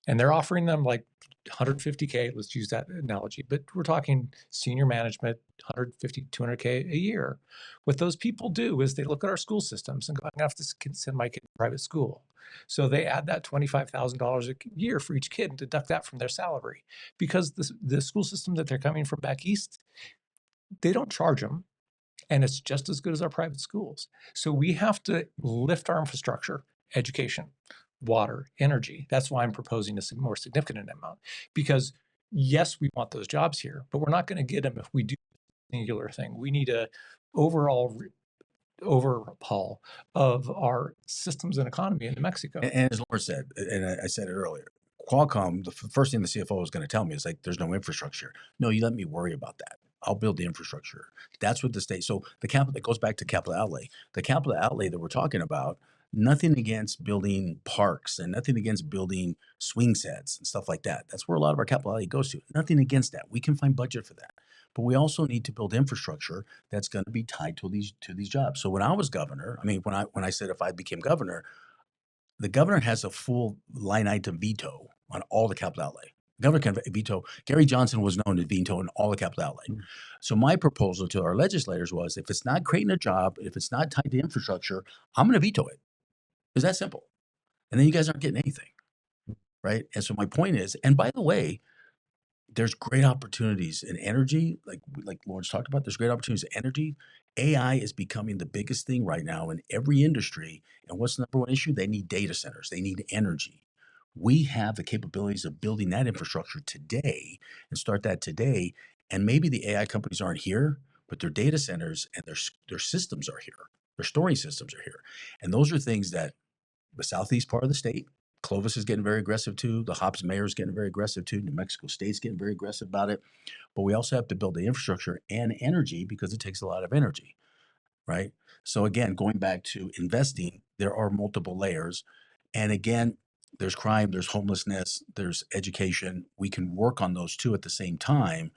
[SPEAKER 3] and they're offering them like 150K, let's use that analogy, but we're talking senior management, 150, 200K a year. What those people do is they look at our school systems and go, I'm going to have to send my kid to private school. So they add that $25,000 a year for each kid and deduct that from their salary because the school system that they're coming from back east, they don't charge them. And it's just as good as our private schools. So we have to lift our infrastructure, education, water, energy. That's why I'm proposing a more significant amount. Because yes, we want those jobs here, but we're not going to get them if we do a singular thing. We need a overall overhaul of our systems and economy in New Mexico.
[SPEAKER 2] And as Laura said, and I said it earlier, Qualcomm, the first thing the CFO was going to tell me is like, there's no infrastructure. No, you let me worry about that. I'll build the infrastructure. That's what the state. So the capital, it goes back to capital outlay. The capital outlay that we're talking about, nothing against building parks and nothing against building swing sets and stuff like that. That's where a lot of our capital outlay goes to. Nothing against that. We can find budget for that. But we also need to build infrastructure that's going to be tied to these jobs. So when I was governor, I mean, when I said if I became governor, the governor has a full line item veto on all the capital outlay. The governor can veto. Gary Johnson was known to veto on all the capital outlay. So my proposal to our legislators was, if it's not creating a job, if it's not tied to infrastructure, I'm going to veto it. It's that simple. And then you guys aren't getting anything, right? And so my point is, and by the way, there's great opportunities in energy, like Lawrence talked about. There's great opportunities in energy. AI is becoming the biggest thing right now in every industry. And what's the number one issue? They need data centers. They need energy. We have the capabilities of building that infrastructure today and start that today. And maybe the AI companies aren't here, but their data centers and their systems are here. Their storing systems are here. And those are things that the southeast part of the state, Clovis is getting very aggressive too. The Hobbs mayor is getting very aggressive too. New Mexico State's getting very aggressive about it. But we also have to build the infrastructure and energy because it takes a lot of energy, right? So again, going back to investing, there are multiple layers. And again, there's crime, there's homelessness, there's education. We can work on those two at the same time.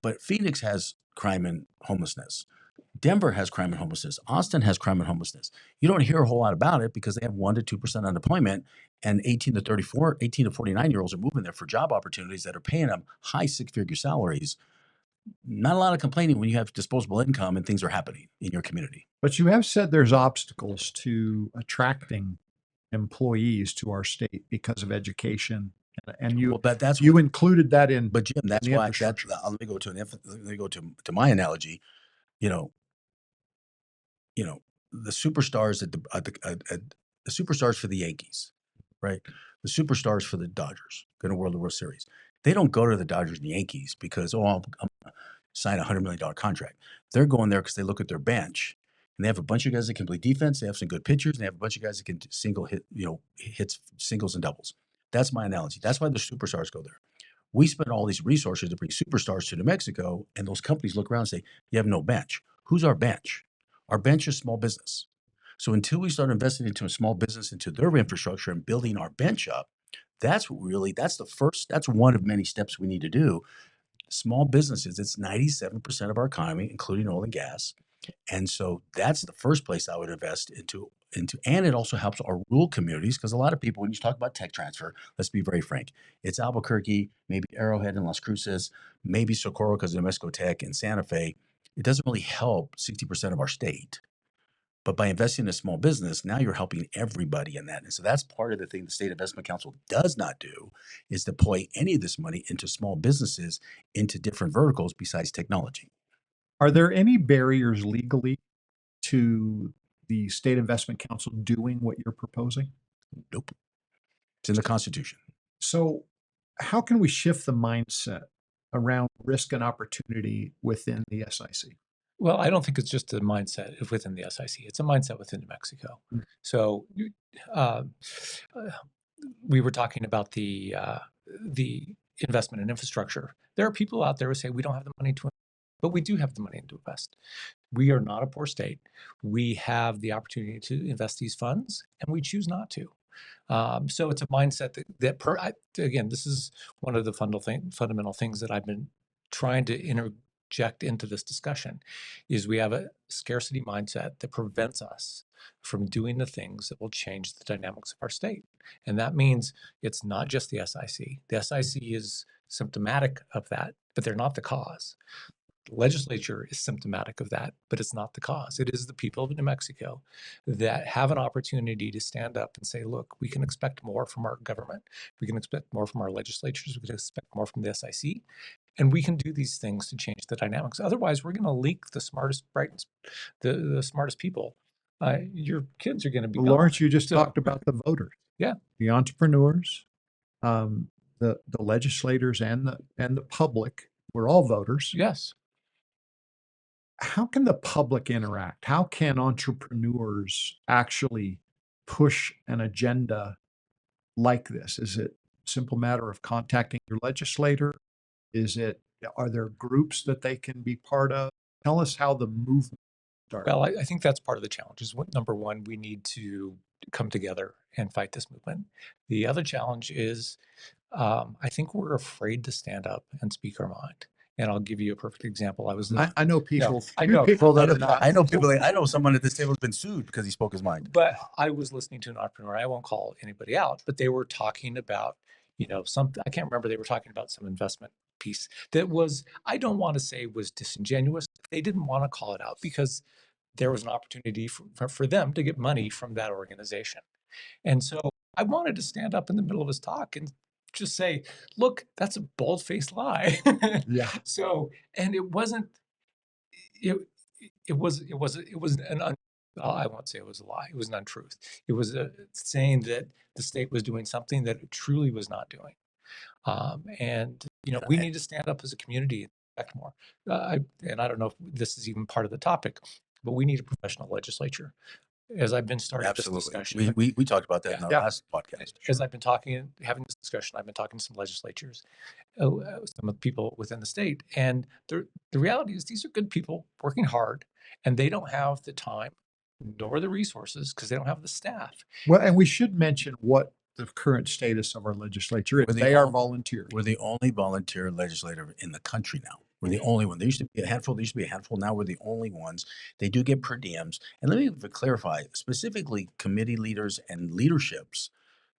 [SPEAKER 2] But Phoenix has crime and homelessness. Denver has crime and homelessness. Austin has crime and homelessness. You don't hear a whole lot about it because they have 1 to 2% unemployment, and 18 to 49-year-olds are moving there for job opportunities that are paying them high six-figure salaries. Not a lot of complaining when you have disposable income and things are happening in your community.
[SPEAKER 1] But you have said there's obstacles to attracting employees to our state because of education, and you
[SPEAKER 2] That's
[SPEAKER 1] you included that in.
[SPEAKER 2] But Jim, that's
[SPEAKER 1] the
[SPEAKER 2] why.
[SPEAKER 1] infrastructure.
[SPEAKER 2] Let me go to my analogy. You know, the superstars the superstars for the Yankees, right? The superstars for the Dodgers, going to World Series. They don't go to the Dodgers and Yankees because I'm gonna sign a $100 million contract. They're going there because they look at their bench and they have a bunch of guys that can play defense. They have some good pitchers. And they have a bunch of guys that can hits singles and doubles. That's my analogy. That's why the superstars go there. We spend all these resources to bring superstars to New Mexico, and those companies look around and say, you have no bench. Who's our bench? Our bench is small business. So until we start investing into a small business, into their infrastructure and building our bench up, that's one of many steps we need to do. Small businesses, it's 97% of our economy, including oil and gas. And so that's the first place I would invest into, and it also helps our rural communities, because a lot of people, when you talk about tech transfer, let's be very frank, it's Albuquerque, maybe Arrowhead and Las Cruces, maybe Socorro because of New Mexico Tech and Santa Fe. It doesn't really help 60% of our state. But by investing in a small business, now you're helping everybody in that. And so that's part of the thing the State Investment Council does not do, is deploy any of this money into small businesses, into different verticals besides technology.
[SPEAKER 1] Are there any barriers legally to the State Investment Council doing what you're proposing?
[SPEAKER 2] Nope. It's in the Constitution.
[SPEAKER 1] So how can we shift the mindset around risk and opportunity within the SIC?
[SPEAKER 3] Well, I don't think it's just a mindset within the SIC. It's a mindset within New Mexico. So we were talking about the investment in infrastructure. There are people out there who say we don't have the money to invest, but we do have the money to invest. We are not a poor state. We have the opportunity to invest these funds, and we choose not to. So it's a mindset again, this is one of the fundamental things that I've been trying to interject into this discussion, is we have a scarcity mindset that prevents us from doing the things that will change the dynamics of our state. And that means it's not just the SIC. The SIC is symptomatic of that, but they're not the cause. The legislature is symptomatic of that, but it's not the cause. It is the people of New Mexico that have an opportunity to stand up and say, look, we can expect more from our government. We can expect more from our legislatures. We can expect more from the SIC. And we can do these things to change the dynamics. Otherwise, we're going to leak the smartest, brightest, the smartest people. Your kids are going to be
[SPEAKER 1] Lawrence, you just talked about the voters.
[SPEAKER 3] Yeah.
[SPEAKER 1] The entrepreneurs, the legislators, and the public. We're all voters.
[SPEAKER 3] Yes.
[SPEAKER 1] how can the public interact? How can entrepreneurs actually push an agenda like this? Is it a simple matter of contacting your legislator? Are there groups that they can be part of? Tell us how the movement started.
[SPEAKER 3] Well, I think that's part of the challenge is number one, we need to come together and fight this movement. The other challenge is I think we're afraid to stand up and speak our mind. And I'll give you a perfect example.
[SPEAKER 1] I know people.
[SPEAKER 3] I know.
[SPEAKER 1] People that are not.
[SPEAKER 2] I know people. I know someone at this table has been sued because he spoke his mind.
[SPEAKER 3] But I was listening to an entrepreneur. I won't call anybody out, but they were talking about, something. I can't remember. They were talking about some investment piece that was, I don't want to say was disingenuous. They didn't want to call it out because there was an opportunity for them to get money from that organization. And so I wanted to stand up in the middle of his talk and just say, look, that's a bold-faced lie.
[SPEAKER 1] Yeah.
[SPEAKER 3] So, and it wasn't, it was I won't say it was a lie. It was an untruth. It was saying that the state was doing something that it truly was not doing. And we need to stand up as a community and act more. And I don't know if this is even part of the topic, but we need a professional legislature. As I've been starting this discussion,
[SPEAKER 2] We talked about that in our last podcast.
[SPEAKER 3] as I've been having this discussion, I've been talking to some legislatures, some of the people within the state, and the reality is these are good people working hard, and they don't have the time nor the resources because they don't have the staff.
[SPEAKER 1] Well, and we should mention what the current status of our legislature is. They are volunteer.
[SPEAKER 2] We're the only volunteer legislator in the country now. We're the only one. There used to be a handful. Now we're the only ones. They do get per diems. And let me clarify, specifically committee leaders and leaderships,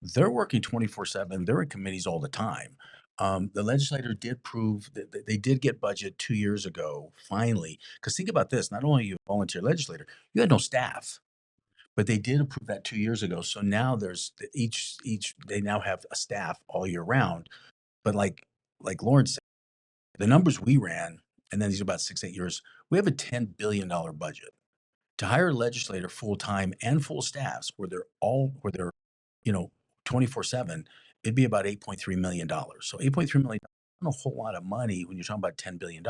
[SPEAKER 2] they're working 24/7. They're in committees all the time. The legislator did prove that they did get budget 2 years ago, finally. Because think about this, not only are you a volunteer legislator, you had no staff. But they did approve that 2 years ago. So now there's they now have a staff all year round. But like Lauren said, the numbers we ran, and then these are about 6-8 years, we have a $10 billion budget. To hire a legislator full-time and full staffs where they're 24/7, it'd be about $8.3 million. So $8.3 million, not a whole lot of money when you're talking about $10 billion.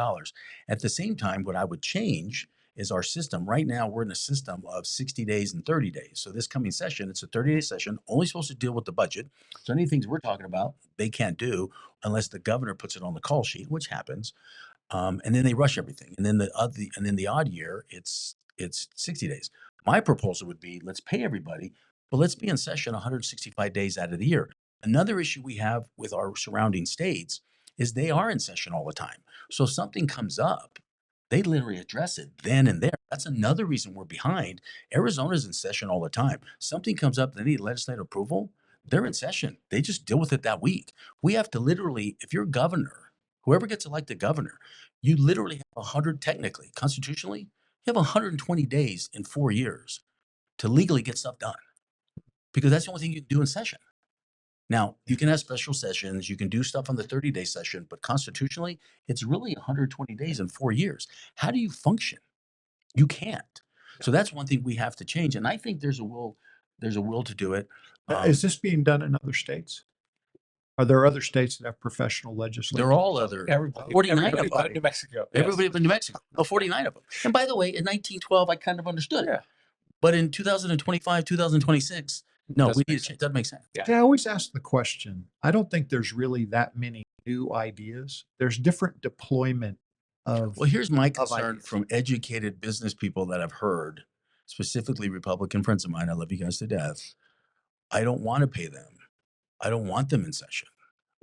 [SPEAKER 2] At the same time, what I would change is our system. Right now, we're in a system of 60 days and 30 days. So this coming session, it's a 30-day session, only supposed to deal with the budget. So any things we're talking about, they can't do unless the governor puts it on the call sheet, which happens. And then they rush everything. And then the odd year, it's 60 days. My proposal would be, let's pay everybody, but let's be in session 165 days out of the year. Another issue we have with our surrounding states is they are in session all the time. So if something comes up, they literally address it then and there. That's another reason we're behind. Arizona's in session all the time. Something comes up, they need legislative approval, they're in session. They just deal with it that week. We have to literally, if you're governor, whoever gets elected governor, you literally have 100, technically, constitutionally, you have 120 days in 4 years to legally get stuff done. Because that's the only thing you can do in session. Now, you can have special sessions, you can do stuff on the 30-day session, but constitutionally, it's really 120 days in 4 years. How do you function? You can't. So that's one thing we have to change. And I think there's a will to do it.
[SPEAKER 1] Is this being done in other states? Are there other states that have professional legislators?
[SPEAKER 2] They're all other. 49 of them.
[SPEAKER 3] But New Mexico.
[SPEAKER 2] Everybody but New Mexico. No, 49 of them. And by the way, in 1912, I kind of understood it. But in 2025, 2026, no, we need to change. That makes sense.
[SPEAKER 1] Yeah. I always ask the question. I don't think there's really that many new ideas. There's different deployment of.
[SPEAKER 2] Well, here's my concern from educated business people that I've heard, specifically Republican friends of mine. I love you guys to death. I don't want to pay them. I don't want them in session.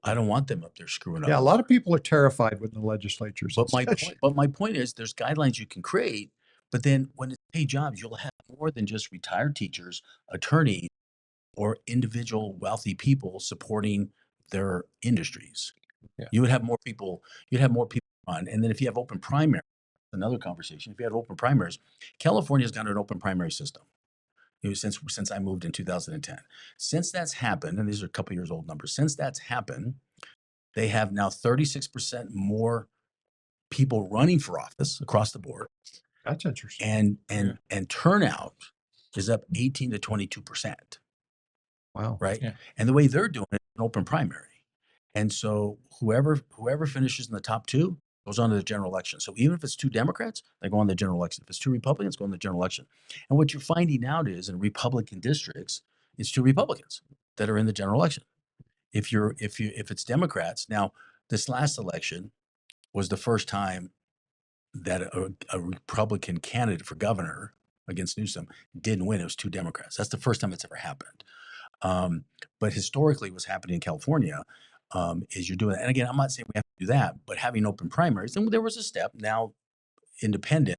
[SPEAKER 2] I don't want them up there screwing up.
[SPEAKER 1] Yeah, a lot of people are terrified when the legislature's in session.
[SPEAKER 2] But my point is, there's guidelines you can create, but then when it's paid jobs, you'll have more than just retired teachers, attorneys, or individual wealthy people supporting their industries.
[SPEAKER 3] Yeah.
[SPEAKER 2] You would have more people. You'd have more people on. And then if you have open primaries, another conversation. If you have open primaries, California's got an open primary system. Since I moved in 2010. Since that's happened, and these are a couple years old numbers, since that's happened, they have now 36% more people running for office across the board.
[SPEAKER 1] That's interesting.
[SPEAKER 2] And turnout is up 18 to 22%.
[SPEAKER 1] Wow.
[SPEAKER 2] Right?
[SPEAKER 3] Yeah.
[SPEAKER 2] And the way they're doing it is an open primary. And so whoever finishes in the top two, goes on to the general election. So even if it's 2 Democrats, they go on the general election. If it's 2 Republicans, go on the general election. And what you're finding out is in Republican districts, it's 2 Republicans that are in the general election. If it's Democrats, now this last election was the first time that a Republican candidate for governor against Newsom didn't win. It was 2 Democrats. That's the first time it's ever happened. But historically, what's happening in California is you're doing that. And again, I'm not saying we have to do that, but having open primaries, and there was a step. Now, independent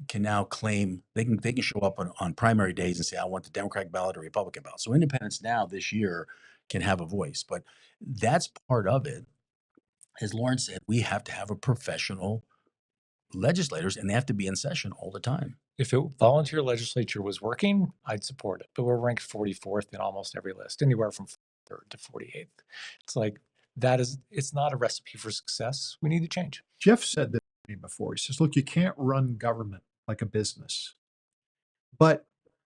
[SPEAKER 2] can now claim they can show up on primary days and say, I want the Democratic ballot or Republican ballot. So independents now this year can have a voice, but that's part of it. As Lauren said, we have to have a professional legislators, and they have to be in session all the time.
[SPEAKER 3] If a volunteer legislature was working, I'd support it. But we're ranked 44th in almost every list, anywhere from 3rd to 48th. It's like it's not a recipe for success. We need to change.
[SPEAKER 1] Jeff said this to me before. He says, look, you can't run government like a business. But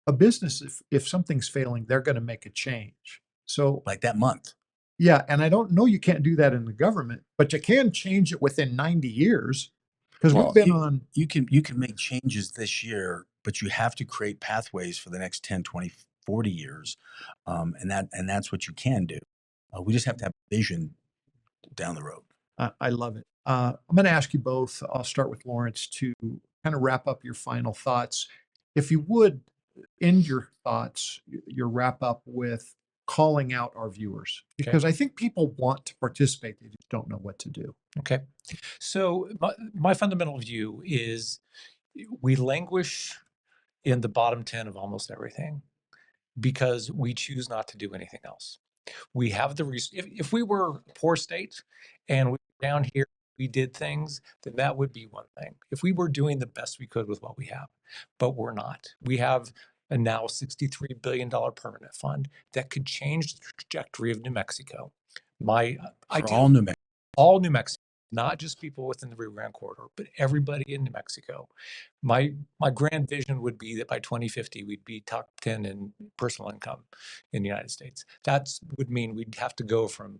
[SPEAKER 1] a business, if something's failing, they're going to make a change. So
[SPEAKER 2] Like that month.
[SPEAKER 1] yeah, and I don't know you can't do that in the government, but you can change it within 90 years. Because
[SPEAKER 2] Well,
[SPEAKER 1] we've been on
[SPEAKER 2] you can make changes this year, but you have to create pathways for the next 10, 20, 40 years. And that's what you can do. We just have to have vision down the road.
[SPEAKER 1] I love it. I'm going to ask you both. I'll start with Lawrence to kind of wrap up your final thoughts. If you would end your thoughts, your wrap up with calling out our viewers, because I think people want to participate. They just don't know what to do.
[SPEAKER 3] Okay. So my fundamental view is we languish in the bottom 10 of almost everything because we choose not to do anything else. We have the if we were a poor state and we were down here, we did things, then that would be one thing. If we were doing the best we could with what we have, but we're not. We have a now $63 billion permanent fund that could change the trajectory of New Mexico.
[SPEAKER 2] All New Mexico.
[SPEAKER 3] All New Mexico, not just people within the Rio Grande corridor, but everybody in New Mexico. My grand vision would be that by 2050, we'd be top 10 in personal income in the United States. That would mean we'd have to go from,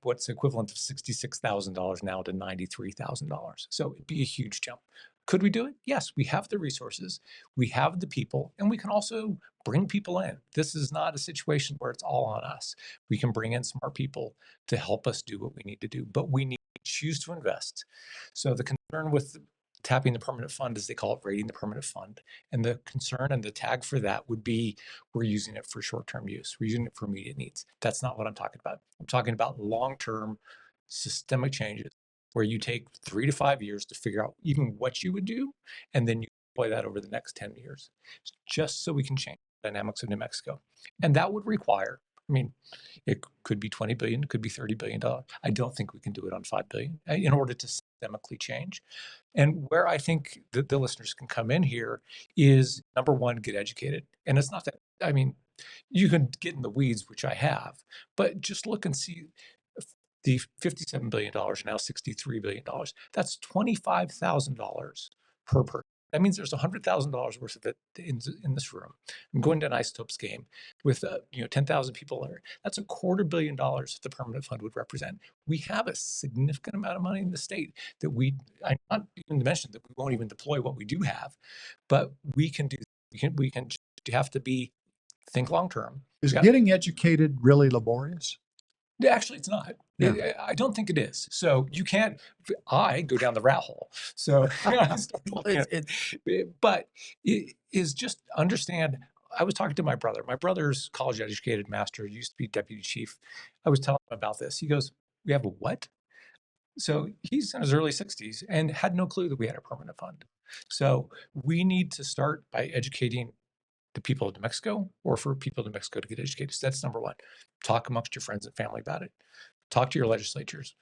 [SPEAKER 3] what's equivalent of $66,000 now to $93,000. So it'd be a huge jump. Could we do it? Yes, we have the resources, we have the people, and we can also bring people in. This is not a situation where it's all on us. We can bring in smart people to help us do what we need to do, but we need to choose to invest. So the concern with tapping the permanent fund, as they call it, raiding the permanent fund, and the concern and the tag for that would be we're using it for short-term use. We're using it for immediate needs. That's not what I'm talking about. I'm talking about long-term systemic changes where you take 3 to 5 years to figure out even what you would do, and then you deploy that over the next 10 years, just so we can change the dynamics of New Mexico. And that would require, it could be 20 billion, it could be $30 billion. I don't think we can do it on 5 billion in order to systemically change. And where I think that the listeners can come in here is, number one, get educated. And it's not that, you can get in the weeds, which I have, but just look and see the $57 billion, now $63 billion. That's $25,000 per person. That means there's $100,000 worth of it in this room. I'm going to an Isotopes game with 10,000 people there. That's $250 million the permanent fund would represent. We have a significant amount of money in the state that I'm not even to mention that we won't even deploy what we do have, but we can do. We can just have to think long term.
[SPEAKER 1] Is getting educated really laborious?
[SPEAKER 3] Actually, it's not.
[SPEAKER 1] Yeah.
[SPEAKER 3] I don't think it is. So you can't. I go down the rat hole. So, but it is just understand. I was talking to my brother. My brother's college educated master, used to be deputy chief. I was telling him about this. He goes, "We have a what?" So he's in his early 60s and had no clue that we had a permanent fund. So we need to start by educating the people of New Mexico, or for people in New Mexico to get educated. So that's number one. Talk amongst your friends and family about it. Talk to your legislatures.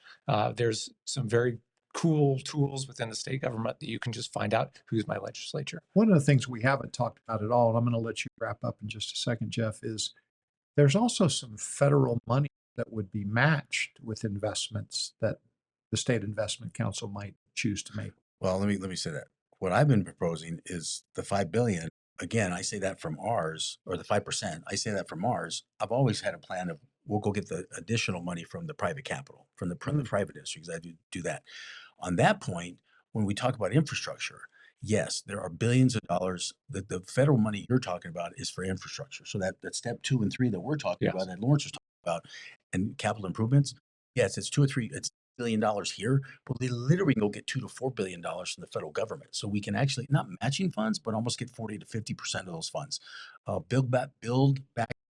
[SPEAKER 3] There's some very cool tools within the state government that you can just find out who's my legislature.
[SPEAKER 1] One of the things we haven't talked about at all, and I'm going to let you wrap up in just a second, Jeff, is there's also some federal money that would be matched with investments that the State Investment Council might choose to make.
[SPEAKER 2] Well, let me say that. What I've been proposing is the $5 billion. Again, I say that from ours, or the 5%. I say that from ours. I've always had a plan of we'll go get the additional money from the private capital, from the
[SPEAKER 1] Mm.
[SPEAKER 2] private industry, because I do that. On that point, when we talk about infrastructure, yes, there are billions of dollars. The federal money you're talking about is for infrastructure. So that step 2 and 3 that we're talking about, that Lawrence was talking about, and capital improvements, yes, it's $2 or $3 billion here, but they literally can go get $2 to $4 billion from the federal government. So we can actually not matching funds, but almost get 40 to 50% of those funds. Build back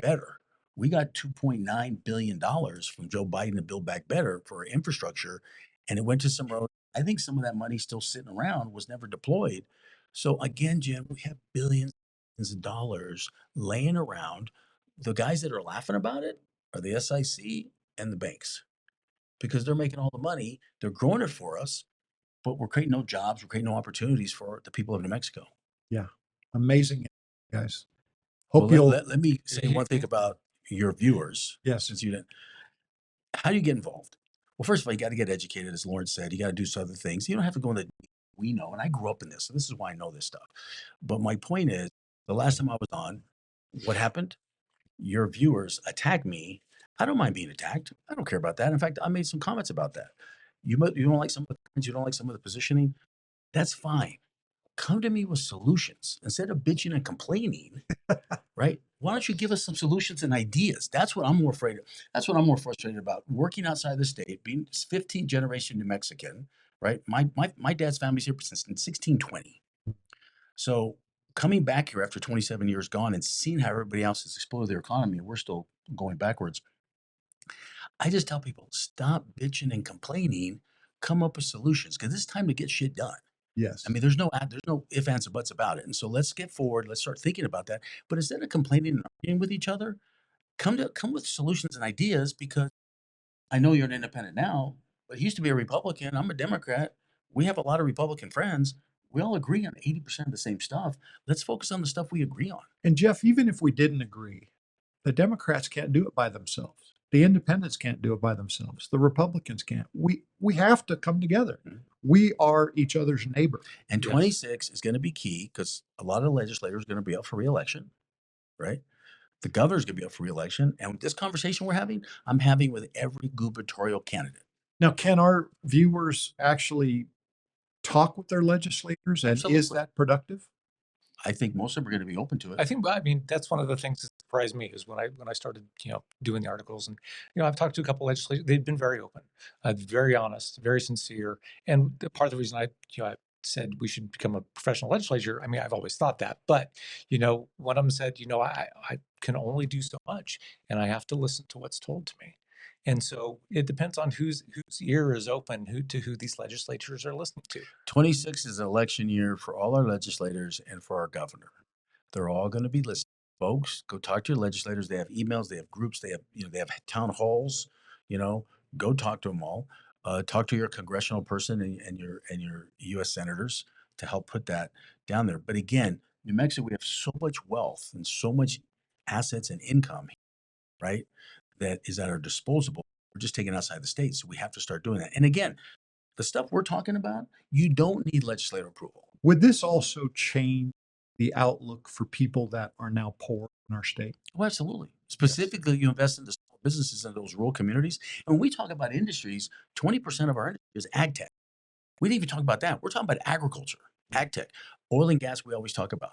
[SPEAKER 2] better. We got $2.9 billion from Joe Biden to Build Back Better for infrastructure, and it went to some roads. I think some of that money still sitting around was never deployed. So again, Jim, we have billions of dollars laying around. The guys that are laughing about it are the SIC and the banks because they're making all the money. They're growing it for us, but we're creating no jobs. We're creating no opportunities for the people of New Mexico.
[SPEAKER 1] Yeah. Amazing, guys.
[SPEAKER 2] Well,
[SPEAKER 1] Hope you'll.
[SPEAKER 2] let me say one thing about your viewers.
[SPEAKER 1] Yes.
[SPEAKER 2] Since you didn't, how do you get involved? Well, first of all, you got to get educated, as Lawrence said. You got to do some other things. You don't have to go in the we know, and I grew up in this, so this is why I know this stuff. But my point is, the last time I was on, what happened? Your viewers attacked me. I don't mind being attacked. I don't care about that. In fact, I made some comments about that. You don't like some of the comments, you don't like some of the positioning. That's fine. Come to me with solutions instead of bitching and complaining. Right? Why don't you give us some solutions and ideas? That's what I'm more afraid of. That's what I'm more frustrated about. Working outside the state, being 15th generation New Mexican, right? My dad's family's here since 1620. So coming back here after 27 years gone and seeing how everybody else has exploded their economy and we're still going backwards, I just tell people, stop bitching and complaining, come up with solutions because it's time to get shit done.
[SPEAKER 1] Yes.
[SPEAKER 2] I mean, there's no ifs, ands, or buts about it. And so let's get forward. Let's start thinking about that. But instead of complaining and arguing with each other, come with solutions and ideas because I know you're an independent now, but you used to be a Republican. I'm a Democrat. We have a lot of Republican friends. We all agree on 80% of the same stuff. Let's focus on the stuff we agree on.
[SPEAKER 1] And Jeff, even if we didn't agree, the Democrats can't do it by themselves. The independents can't do it by themselves. The Republicans can't. We have to come together.
[SPEAKER 2] Mhm.
[SPEAKER 1] We are each other's neighbor.
[SPEAKER 2] And 26 is going to be key because a lot of legislators are going to be up for reelection, right? The governor's going to be up for reelection. And this conversation we're having, I'm having with every gubernatorial candidate.
[SPEAKER 1] Now, can our viewers actually talk with their legislators, and is
[SPEAKER 2] Absolutely.
[SPEAKER 1] that productive?
[SPEAKER 2] I think most of them are going to be open to it.
[SPEAKER 3] I mean, that's one of the things that surprised me is when I started, doing the articles, and I've talked to a couple legislators. They've been very open, very honest, very sincere, and part of the reason I said we should become a professional legislature. I mean, I've always thought that, but one of them said, I can only do so much, and I have to listen to what's told to me. And so it depends on whose ear is open, who these legislatures are listening to.
[SPEAKER 2] 26 is an election year for all our legislators and for our governor. They're all going to be listening. Folks, go talk to your legislators. They have emails, they have groups, they have town halls. Go talk to them all. Talk to your congressional person and your U.S. senators to help put that down there. But again, New Mexico, we have so much wealth and so much assets and income, right? That is at our disposal. We're just taking outside the state, so we have to start doing that. And again, the stuff we're talking about, you don't need legislative approval.
[SPEAKER 1] Would this also change the outlook for people that are now poor in our state?
[SPEAKER 2] Oh, absolutely. Specifically, you invest in the small businesses in those rural communities. And when we talk about industries, 20% of our industry is ag tech. We didn't even talk about that. We're talking about agriculture, ag tech, oil and gas. We always talk about.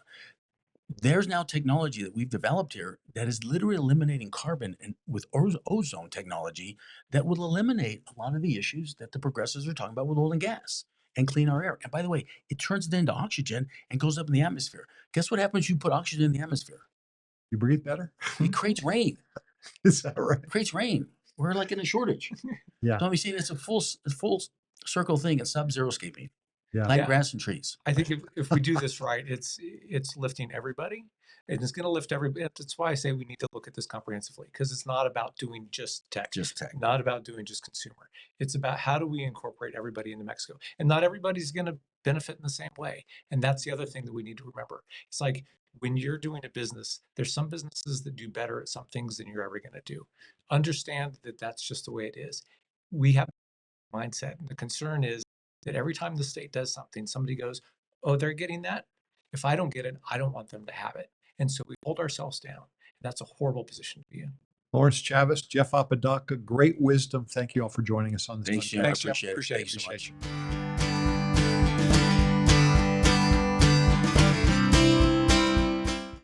[SPEAKER 2] There's now technology that we've developed here that is literally eliminating carbon and with ozone technology that will eliminate a lot of the issues that the progressives are talking about with oil and gas and clean our air. And by the way, it turns it into oxygen and goes up in the atmosphere. Guess what happens when you put oxygen in the atmosphere?
[SPEAKER 1] You breathe better?
[SPEAKER 2] It creates rain.
[SPEAKER 1] Is that right?
[SPEAKER 2] It creates rain. We're like in a shortage.
[SPEAKER 1] Yeah.
[SPEAKER 2] Don't we see it's a full circle thing in sub-zero scaping.
[SPEAKER 1] Yeah.
[SPEAKER 2] Plant grass and trees.
[SPEAKER 3] I think if we do this right, it's lifting everybody, and it's going to lift everybody. That's why I say we need to look at this comprehensively, because it's not about doing just tech, not about doing just consumer. It's about how do we incorporate everybody into Mexico, and not everybody's going to benefit in the same way. And that's the other thing that we need to remember. It's like when you're doing a business, there's some businesses that do better at some things than you're ever going to do. Understand that that's just the way it is. We have a mindset. The concern is that every time the state does something, somebody goes, oh, they're getting that. If I don't get it, I don't want them to have it. And so we hold ourselves down. And that's a horrible position to be in.
[SPEAKER 1] Lawrence Chavez, Jeff Apodaca, great wisdom. Thank you all for joining us on this.
[SPEAKER 2] Thanks, Jim. I
[SPEAKER 3] Thanks, Jim.
[SPEAKER 2] appreciate it.
[SPEAKER 3] Appreciate it.
[SPEAKER 2] Thank you so much.
[SPEAKER 1] Appreciate you.